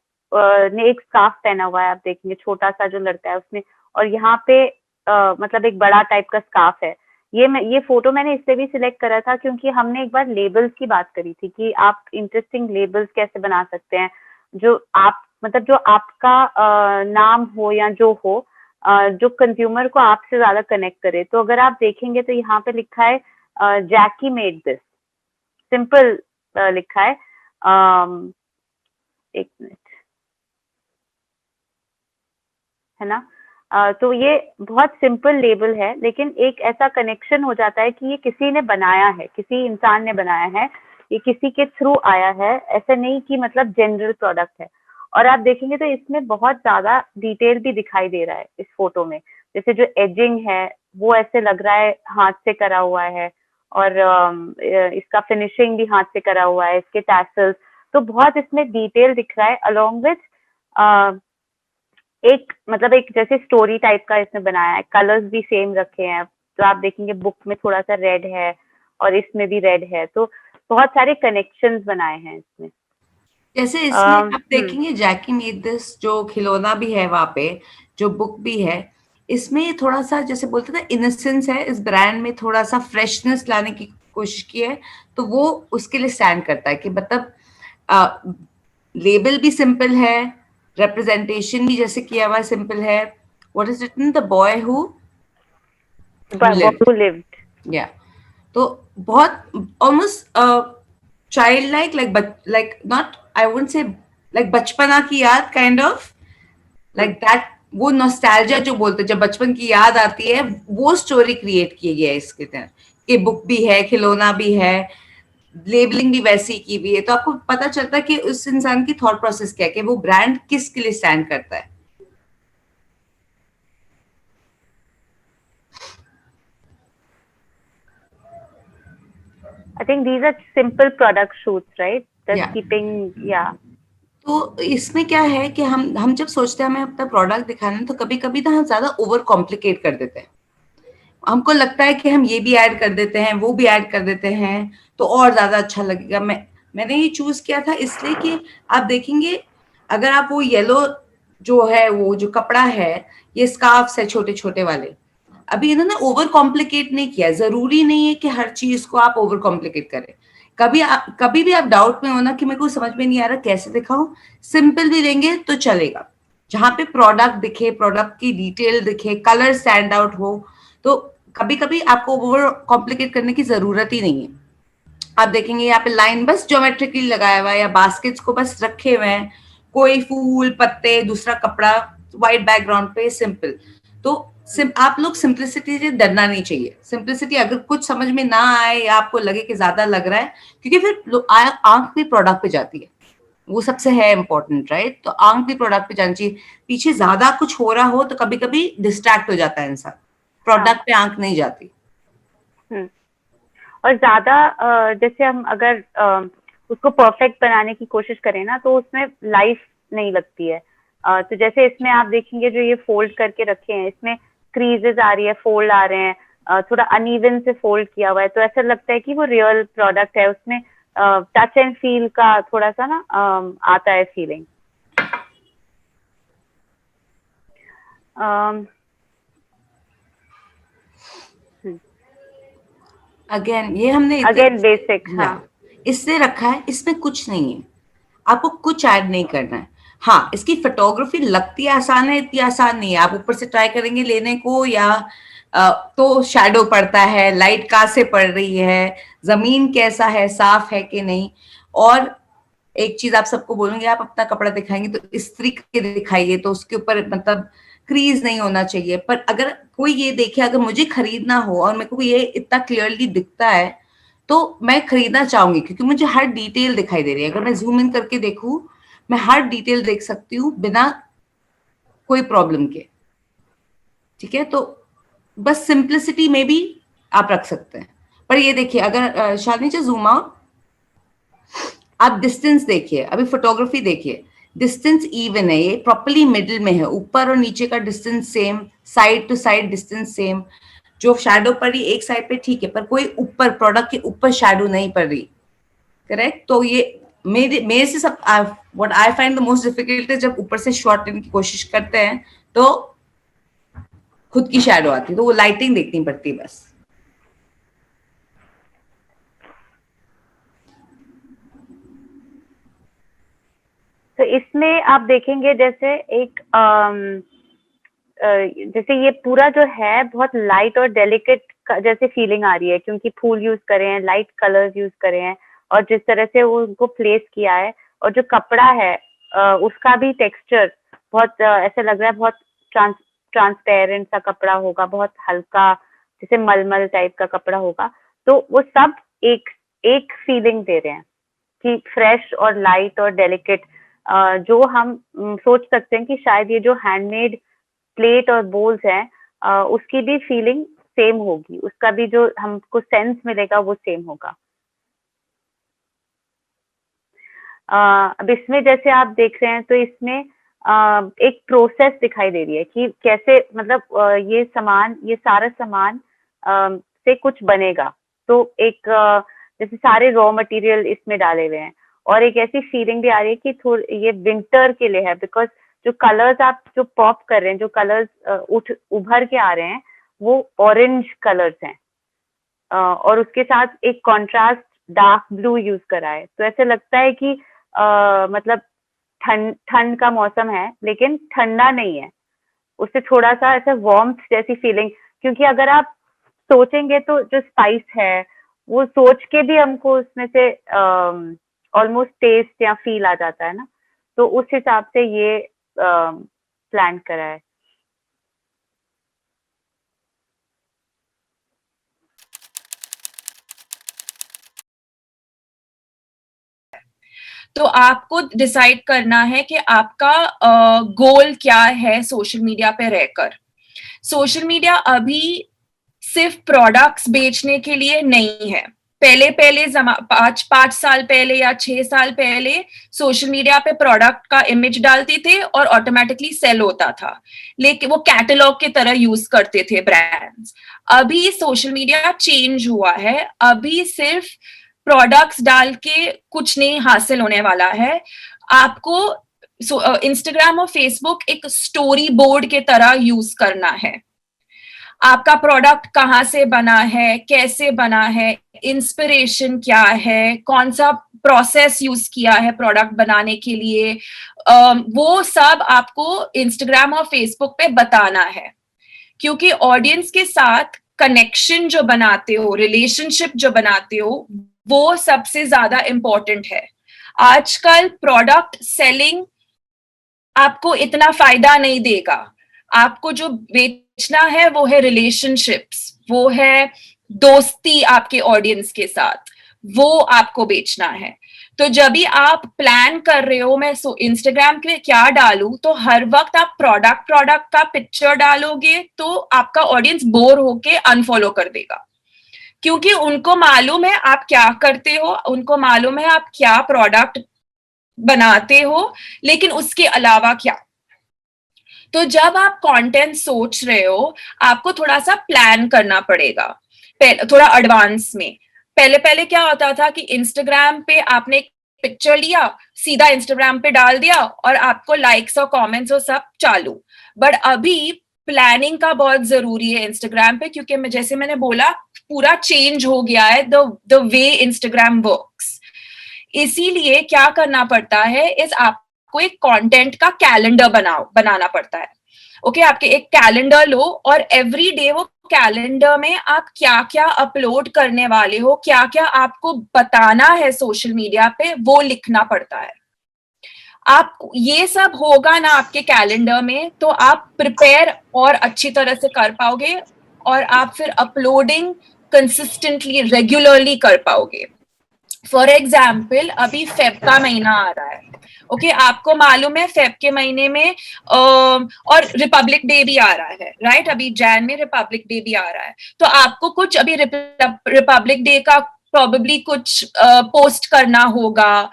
ने एक स्कार्फ पहना हुआ है, आप देखेंगे छोटा सा जो लड़का है उसने, और यहाँ पे मतलब एक बड़ा टाइप का स्कार्फ है। ये फोटो मैंने इसलिए भी सिलेक्ट करा था क्योंकि हमने एक बार लेबल्स की बात करी थी कि आप इंटरेस्टिंग लेबल्स कैसे बना सकते हैं जो आप मतलब जो आपका नाम हो या जो हो, जो कंज्यूमर को आपसे ज्यादा कनेक्ट करे। तो अगर आप देखेंगे तो यहाँ पे लिखा है जैकी मेड दिस, सिंपल लिखा है। एक मिनट, है ना। तो ये बहुत सिंपल लेबल है, लेकिन एक ऐसा कनेक्शन हो जाता है कि ये किसी ने बनाया है, किसी इंसान ने बनाया है, ये किसी के थ्रू आया है, ऐसा नहीं कि मतलब जनरल प्रोडक्ट है। और आप देखेंगे तो इसमें बहुत ज्यादा डिटेल भी दिखाई दे रहा है इस फोटो में। जैसे जो एजिंग है वो ऐसे लग रहा है हाथ से करा हुआ है, और इसका फिनिशिंग भी हाथ से करा हुआ है, इसके टैसल्स, तो बहुत इसमें डिटेल दिख रहा है। अलोंग विथ एक मतलब एक जैसे स्टोरी टाइप का इसमें बनाया है, कलर्स भी सेम रखे हैं। तो आप देखेंगे बुक में थोड़ा सा रेड है और इसमें भी रेड है, तो बहुत सारे कनेक्शंस बनाए हैं इसमें। जैसे इसमें आप देखेंगे जैकी मेड दिस, जो खिलौना भी है वहां पे, जो बुक भी है, इसमें थोड़ा सा जैसे बोलते ना इनोसेंस है, इस ब्रांड में थोड़ा सा फ्रेशनेस लाने की कोशिश की है, तो वो उसके लिए स्टैंड करता है कि मतलब लेबल भी सिंपल है, रिप्रेजेंटेशन भी जैसे किया हुआ सिंपल है। What is written, the boy who lived, yeah, तो बहुत almost childlike, like not, I wouldn't say like बचपना की याद kind of like that, वो नॉस्टैल्जिया जो बोलते हैं, जब बचपन की याद आती है, वो स्टोरी क्रिएट की गई है इसके तरह। ये बुक भी है, खिलौना भी है, लेबलिंग भी वैसी की हुई है, तो आपको पता चलता है कि उस इंसान की थॉट प्रोसेस क्या है, कि वो ब्रांड किसके लिए स्टैंड करता है। I think these are simple product shoots, right? Just Yeah. keeping, yeah. तो इसमें क्या है कि हम जब सोचते हैं हमें अपना प्रोडक्ट दिखाना है, तो कभी कभी ना हम ज्यादा ओवर कॉम्प्लिकेट कर देते हैं। हमको लगता है कि हम ये भी ऐड कर देते हैं, वो भी ऐड कर देते हैं, तो और ज्यादा अच्छा लगेगा। मैंने ये चूज किया था इसलिए कि आप देखेंगे, अगर आप वो येलो जो है, वो जो कपड़ा है, ये स्कार्फ्स है छोटे छोटे वाले, अभी इन्होंने ओवर कॉम्प्लिकेट नहीं किया। जरूरी नहीं है कि हर चीज को आप ओवर कॉम्प्लिकेट करें। कभी भी आप डाउट में हो ना कि मेरे को समझ में नहीं आ रहा कैसे दिखाऊं, सिंपल भी लेंगे तो चलेगा। जहां पे प्रोडक्ट दिखे, प्रोडक्ट की डिटेल दिखे, कलर स्टैंड आउट हो, तो कभी कभी आपको ओवर कॉम्प्लिकेट करने की जरूरत ही नहीं है। आप देखेंगे यहाँ पे लाइन बस ज्योमेट्रिकली लगाया हुआ है, या बास्केट्स को बस रखे हुए हैं, कोई फूल पत्ते, दूसरा कपड़ा, व्हाइट बैकग्राउंड पे, सिंपल। तो आप लोग सिंप्लिसिटी से डरना नहीं चाहिए। सिंप्लिसिटी अगर कुछ समझ में ना आए या आपको लगे कि ज्यादा लग रहा है, क्योंकि फिर आंख भी प्रोडक्ट पे जाती है, वो सबसे है इम्पोर्टेंट, राइट। तो आंख भी प्रोडक्ट पे जानी चाहिए। पीछे ज्यादा कुछ हो रहा हो तो कभी कभी डिस्ट्रैक्ट हो जाता है इंसान, प्रोडक्ट पे आंख नहीं जाती। और ज्यादा जैसे हम अगर उसको परफेक्ट बनाने की कोशिश करें ना, तो उसमें लाइफ नहीं लगती है। तो जैसे इसमें आप देखेंगे जो ये फोल्ड करके रखे हैं, इसमें क्रीजेस आ रही है, फोल्ड आ रहे हैं, थोड़ा अनइवन से फोल्ड किया हुआ है, तो ऐसा लगता है कि वो रियल प्रोडक्ट है, उसमें टच एंड फील का थोड़ा सा ना आता है फीलिंग। अगेन ये हमने अगेन बेसिक, हाँ इससे रखा है, इसमें कुछ नहीं है, आपको कुछ ऐड नहीं करना है। हाँ, इसकी फोटोग्राफी लगती आसान है, इतनी आसान नहीं है। आप ऊपर से ट्राई करेंगे लेने को या तो शैडो पड़ता है, लाइट कहाँ से पड़ रही है, जमीन कैसा है, साफ है कि नहीं। और एक चीज आप सबको बोलूंगी, आप अपना कपड़ा दिखाएंगे तो इस्त्री के दिखाइए, तो उसके ऊपर मतलब क्रीज नहीं होना चाहिए। पर अगर कोई ये देखे, अगर मुझे खरीदना हो और मेरे को ये इतना क्लियरली दिखता है तो मैं खरीदना चाहूंगी, क्योंकि मुझे हर डिटेल दिखाई दे रही है। अगर मैं जूम इन करके देखूं, मैं हर डिटेल देख सकती हूँ बिना कोई प्रॉब्लम के। ठीक है, तो बस सिंप्लिसिटी में भी आप रख सकते हैं। पर ये देखिए, अगर शालिनी जी जूम आउट, आप डिस्टेंस देखिए, अभी फोटोग्राफी देखिए, डिस्टेंस इवन है, ये प्रॉपर्ली मिडिल में है, ऊपर और नीचे का distance same, side to side distance same. जो शैडो पड़ रही एक साइड पे ठीक है, पर कोई ऊपर प्रोडक्ट के ऊपर शैडो नहीं पड़ रही, करेक्ट। तो ये मेरे से सब what I find the most difficult है, जब ऊपर से शॉट लेने की कोशिश करते हैं तो खुद की शैडो आती है, तो वो लाइटिंग देखनी पड़ती है बस। तो इसमें आप देखेंगे जैसे एक जैसे ये पूरा जो है बहुत लाइट और डेलिकेट जैसे फीलिंग आ रही है, क्योंकि फूल यूज करे हैं, लाइट कलर्स यूज करे हैं, और जिस तरह से वो उनको प्लेस किया है, और जो कपड़ा है उसका भी टेक्सचर बहुत ऐसे लग रहा है बहुत ट्रांसपेरेंट सा कपड़ा होगा, बहुत हल्का जैसे मलमल टाइप का कपड़ा होगा। तो वो सब एक फीलिंग दे रहे हैं कि फ्रेश और लाइट और डेलिकेट, जो हम सोच सकते हैं कि शायद ये जो हैंडमेड प्लेट और बोल्स हैं उसकी भी फीलिंग सेम होगी, उसका भी जो हमको सेंस मिलेगा वो सेम होगा। अब इसमें जैसे आप देख रहे हैं तो इसमें एक प्रोसेस दिखाई दे रही है कि कैसे मतलब ये सामान, ये सारा सामान से कुछ बनेगा। तो एक जैसे सारे रॉ मटेरियल इसमें डाले हुए हैं, और एक ऐसी फीलिंग भी आ रही है कि थोड़ी ये विंटर के लिए है, बिकॉज जो कलर्स आप जो पॉप कर रहे हैं, जो कलर्स उभर के आ रहे हैं वो ऑरेंज कलर्स हैं, और उसके साथ एक कॉन्ट्रास्ट डार्क ब्लू यूज करा है। तो ऐसे लगता है कि मतलब ठंड का मौसम है लेकिन ठंडा नहीं है, उससे थोड़ा सा ऐसा वार्मथ जैसी फीलिंग। क्योंकि अगर आप सोचेंगे तो जो स्पाइस है वो सोच के भी हमको उसमें से ऑलमोस्ट टेस्ट या फील आ जाता है ना, तो उस हिसाब से ये प्लान करा है। तो आपको डिसाइड करना है कि आपका गोल क्या है सोशल मीडिया पे रहकर। सोशल मीडिया अभी सिर्फ प्रोडक्ट्स बेचने के लिए नहीं है। पहले पाँच साल पहले या 6 साल पहले सोशल मीडिया पे प्रोडक्ट का इमेज डालते थे और ऑटोमेटिकली सेल होता था, लेकिन वो कैटलॉग की तरह यूज करते थे ब्रांड्स। अभी सोशल मीडिया चेंज हुआ है, अभी सिर्फ प्रोडक्ट्स डाल के कुछ नहीं हासिल होने वाला है। आपको इंस्टाग्राम और फेसबुक एक स्टोरी बोर्ड के तरह यूज करना है। आपका प्रोडक्ट कहाँ से बना है, कैसे बना है, इंस्पिरेशन क्या है, कौन सा प्रोसेस यूज किया है प्रोडक्ट बनाने के लिए, वो सब आपको इंस्टाग्राम और फेसबुक पे बताना है। क्योंकि ऑडियंस के साथ कनेक्शन जो बनाते हो, रिलेशनशिप जो बनाते हो, वो सबसे ज्यादा इंपॉर्टेंट है। आजकल प्रोडक्ट सेलिंग आपको इतना फायदा नहीं देगा। आपको जो बेचना है वो है रिलेशनशिप्स, वो है दोस्ती आपके ऑडियंस के साथ, वो आपको बेचना है। तो जब भी आप प्लान कर रहे हो मैं इंस्टाग्राम पे क्या डालूं, तो हर वक्त आप प्रोडक्ट का पिक्चर डालोगे तो आपका ऑडियंस बोर होके अनफॉलो कर देगा, क्योंकि उनको मालूम है आप क्या करते हो, उनको मालूम है आप क्या प्रोडक्ट बनाते हो, लेकिन उसके अलावा क्या। तो जब आप कंटेंट सोच रहे हो, आपको थोड़ा सा प्लान करना पड़ेगा, थोड़ा एडवांस में। पहले पहले क्या होता था कि इंस्टाग्राम पे आपने एक पिक्चर लिया, सीधा इंस्टाग्राम पे डाल दिया और आपको लाइक्स और कमेंट्स और सब चालू। बट अभी प्लानिंग का बहुत जरूरी है इंस्टाग्राम पे, क्योंकि जैसे मैंने बोला पूरा चेंज हो गया है द वे इंस्टाग्राम वर्क्स। इसीलिए क्या करना पड़ता है इस आपको एक कंटेंट का कैलेंडर बनाना पड़ता है। ओके, आपके एक कैलेंडर लो और एवरी डे वो कैलेंडर में आप क्या क्या अपलोड करने वाले हो, क्या क्या आपको बताना है सोशल मीडिया पे, वो लिखना पड़ता है। आप ये सब होगा ना आपके कैलेंडर में, तो आप प्रिपेयर और अच्छी तरह से कर पाओगे और आप फिर अपलोडिंग कंसिस्टेंटली रेगुलरली कर पाओगे। फॉर एग्जाम्पल अभी फेब का महीना आ रहा है, ओके, आपको मालूम है फेब के महीने में और रिपब्लिक डे भी आ रहा है, राइट? अभी जैन में रिपब्लिक डे भी आ रहा है, तो आपको कुछ अभी रिपब्लिक डे का प्रॉबेबली कुछ पोस्ट करना होगा,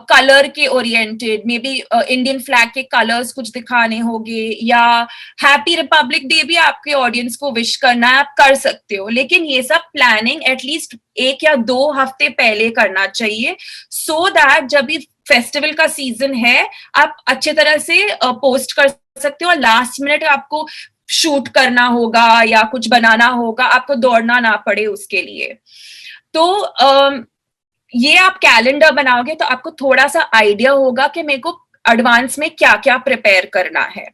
कलर के oriented, may be Indian flag के कलर्स कुछ दिखाने होंगे, या हैप्पी रिपब्लिक डे भी आपके ऑडियंस को विश करना है, आप कर सकते हो। लेकिन ये सब प्लानिंग एटलीस्ट 1 या 2 हफ्ते पहले करना चाहिए, सो दैट जब भी फेस्टिवल का सीजन है आप अच्छे तरह से पोस्ट कर सकते हो और लास्ट मिनट आपको शूट करना होगा या कुछ बनाना होगा, आपको दौड़ना ना पड़े उसके लिए। तो ये आप कैलेंडर बनाओगे तो आपको थोड़ा सा आइडिया होगा कि मेरे को एडवांस में क्या क्या प्रिपेयर करना है।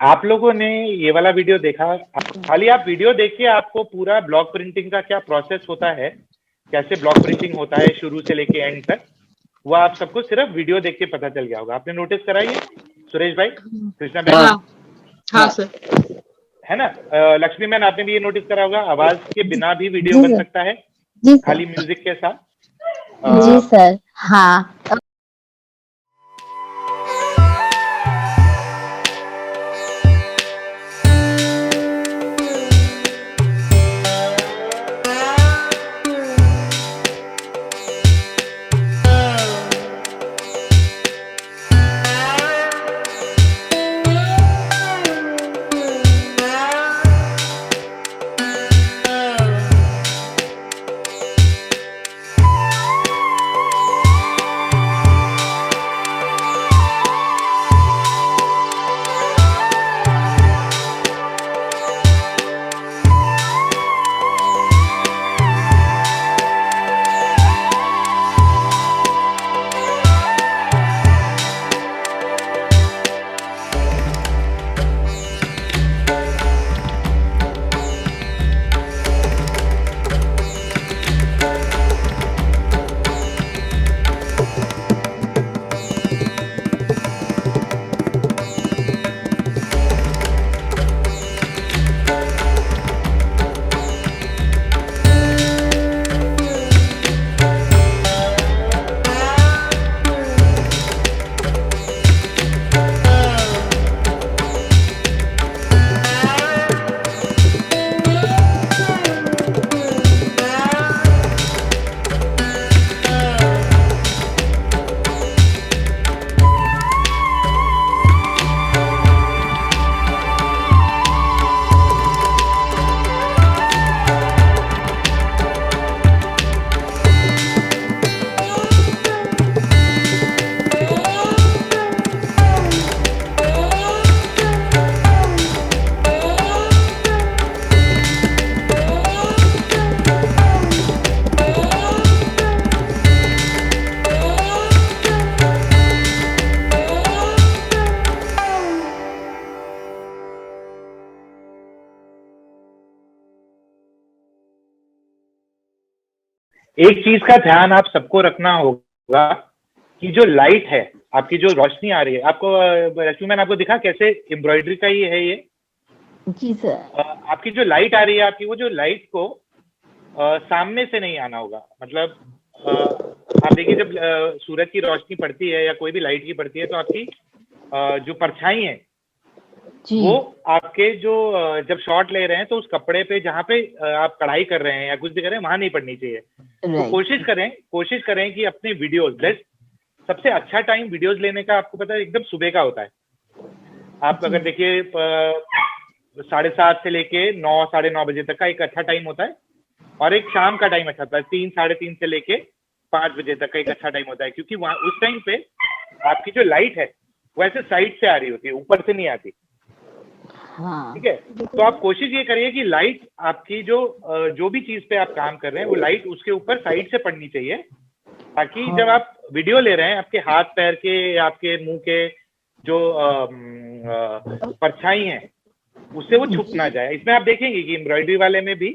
आप लोगों ने ये वाला वीडियो देखा, खाली आप वीडियो देख के आपको पूरा ब्लॉक प्रिंटिंग का क्या प्रोसेस होता है, कैसे ब्लॉक प्रिंटिंग होता है शुरू से लेके एंड तक, वो आप सबको सिर्फ वीडियो देख के पता चल गया होगा। आपने नोटिस करा ये सुरेश भाई, कृष्णा बहन? हाँ सर। है ना? लक्ष्मी मैन, आपने भी ये नोटिस करा होगा, आवाज के बिना भी वीडियो बन सकता है, खाली म्यूजिक के साथ। जी सर। हाँ। एक चीज का ध्यान आप सबको रखना होगा कि जो लाइट है, आपकी जो रोशनी आ रही है, आपको लक्ष्मी मैन आपको दिखा कैसे एम्ब्रॉयडरी का ही है ये? जी सर। आपकी जो लाइट आ रही है, आपकी वो जो लाइट को सामने से नहीं आना होगा। मतलब आप देखिए जब सूरज की रोशनी पड़ती है या कोई भी लाइट की पड़ती है तो आपकी जो परछाई है वो आपके जो जब शॉट ले रहे हैं तो उस कपड़े पे जहाँ पे आप कढ़ाई कर रहे हैं या कुछ भी कर रहे हैं वहां नहीं पड़नी चाहिए। तो कोशिश करें कि अपने वीडियोस, बेस्ट सबसे अच्छा टाइम वीडियोस लेने का आपको पता है एकदम सुबह का होता है। आप अगर देखिए 7:30 से लेके 9, 9:30 बजे तक का एक अच्छा टाइम होता है, और एक शाम का टाइम अच्छा होता है 3, 3:30 से लेके 5 बजे तक का एक अच्छा टाइम होता है, क्योंकि वहाँ उस टाइम पे आपकी जो लाइट है वो ऐसे साइड से आ रही होती है, ऊपर से नहीं आती। ठीक है, तो आप कोशिश ये करिए कि लाइट आपकी जो भी चीज पे आप काम कर रहे हैं वो लाइट उसके ऊपर साइड से पड़नी चाहिए, ताकि जब आप वीडियो ले रहे हैं आपके हाथ पैर के या आपके मुंह के जो परछाई है उससे वो छुप ना जाए। इसमें आप देखेंगे कि एम्ब्रॉयडरी वाले में भी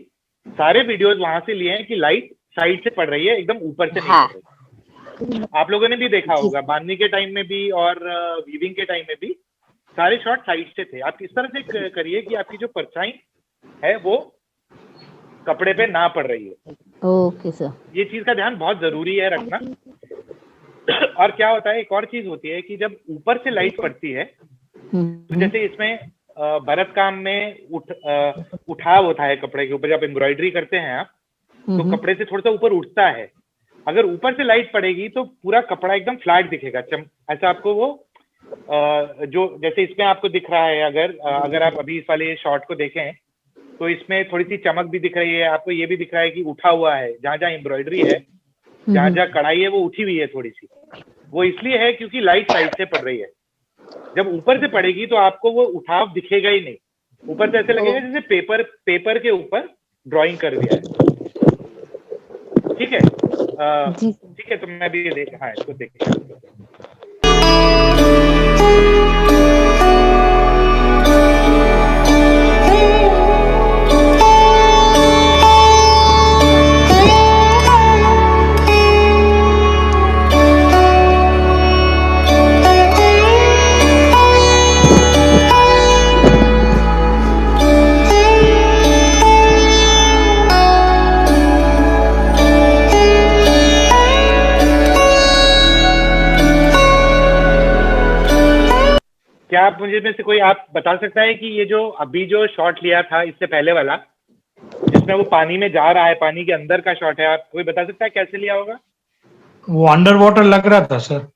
सारे वीडियोस वहां से लिए हैं कि लाइट साइड से पड़ रही है, एकदम ऊपर से नहीं पड़ रही। आप लोगों ने भी देखा होगा बांधनी के टाइम में भी और वीविंग के टाइम में भी सारे शॉट साइड से थे। आप इस तरह से करिए कि आपकी जो परछाई है वो कपड़े पे ना पड़ रही है। Okay sir. ये चीज का ध्यान बहुत जरूरी है रखना। और क्या होता है, एक और चीज होती है कि जब ऊपर से लाइट पड़ती है तो जैसे इसमें भरत काम में उठाव होता है कपड़े के ऊपर, जब एम्ब्रॉयडरी करते हैं आप तो कपड़े से थोड़ा सा ऊपर उठता है। अगर ऊपर से लाइट पड़ेगी तो पूरा कपड़ा एकदम फ्लैट दिखेगा, ऐसा आपको वो जो जैसे इसमें आपको दिख रहा है, अगर आप अभी इस वाले शॉट को देखें तो इसमें थोड़ी सी चमक भी दिख रही है आपको, ये भी दिख रहा है कि उठा हुआ है, जहां जहां एम्ब्रॉयडरी है, जहां जहां कढ़ाई है वो उठी हुई है थोड़ी सी। वो इसलिए है क्योंकि लाइट साइड से पड़ रही है। जब ऊपर से पड़ेगी तो आपको वो उठाव दिखेगा ही नहीं, ऊपर से ऐसे लगेगा जैसे पेपर के ऊपर ड्राइंग कर दिया है। ठीक है, ठीक है, तो मैं भी ये हाँ इसको देखिए। क्या आप मुझे में से कोई आप बता सकता है कि ये जो अभी जो शॉट लिया था इससे पहले वाला, जिसमें वो पानी में जा रहा है, पानी के अंदर का शॉट है, आप कोई बता सकता है कैसे लिया होगा? वो अंडर वाटर लग रहा था सर।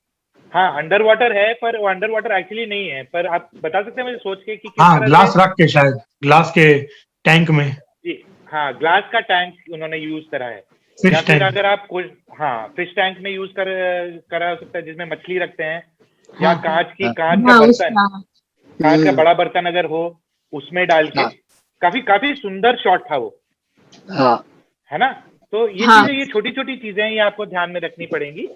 हाँ अंडर वाटर है, पर वो अंडर वाटर एक्चुअली नहीं है, पर आप बता सकते हैं मुझे सोच के कि किस हाँ तरह ग्लास से? रख के, शायद ग्लास के टैंक में। जी हाँ, ग्लास का टैंक उन्होंने यूज करा है, फिश या फिर टैंक। अगर आप कुछ फिश टैंक में यूज करा हो सकता है, जिसमें मछली रखते हैं, या कांच का बर्तन, कांच का बड़ा बर्तन अगर हो उसमें डाल के, काफी सुंदर शॉट था वो, है ना? तो ये चीजें, ये छोटी छोटी चीजें ये आपको ध्यान में रखनी पड़ेंगी।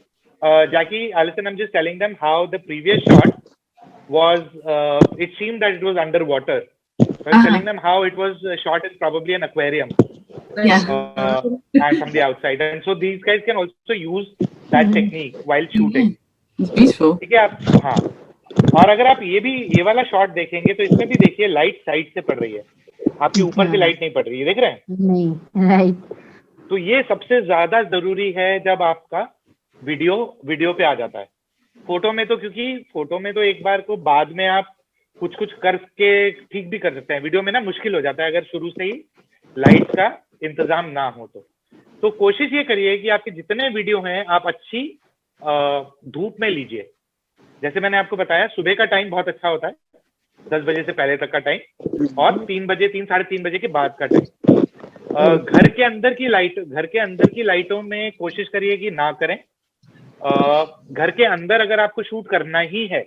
Jackie, Alison, I'm just telling them how the previous shot was, it seemed that it was underwater. So I'm telling them how it was shot in probably an aquarium. And from the outside. And so these guys can also use that technique while shooting. It's beautiful. ठीक है आप, हाँ। और अगर आप ये वाला shot देखेंगे तो इसमें भी देखिए लाइट साइड से पड़ रही है, आपकी ऊपर से लाइट नहीं पड़ रही है, देख रहे हैं? नहीं, राइट। तो ये सबसे ज्यादा जरूरी है जब आपका वीडियो पे आ जाता है। फोटो में तो, क्योंकि फोटो में तो एक बार को बाद में आप कुछ करके ठीक भी कर सकते हैं, वीडियो में ना मुश्किल हो जाता है अगर शुरू से ही लाइट का इंतजाम ना हो तो कोशिश ये करिए कि आपके जितने वीडियो हैं आप अच्छी धूप में लीजिए। जैसे मैंने आपको बताया सुबह का टाइम बहुत अच्छा होता है, 10 बजे से पहले तक का टाइम, और 3 साढ़े 3 बजे के बाद का टाइम। घर के अंदर की लाइटों में कोशिश करिए कि ना करें। घर के अंदर अगर आपको शूट करना ही है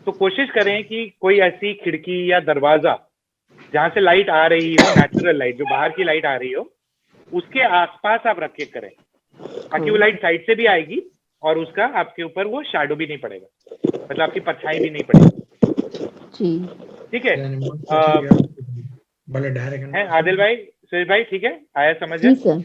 तो कोशिश करें कि कोई ऐसी खिड़की या दरवाजा जहां से लाइट आ रही हो, नेचुरल लाइट जो बाहर की लाइट आ रही हो, उसके आसपास आप रख के करें, ताकि वो लाइट साइड से भी आएगी और उसका आपके ऊपर वो शैडो भी नहीं पड़ेगा, मतलब आपकी परछाई भी नहीं पड़ेगी। ठीक है? है आदिल भाई, सुरेश भाई, ठीक है, आया समझ? जी सर।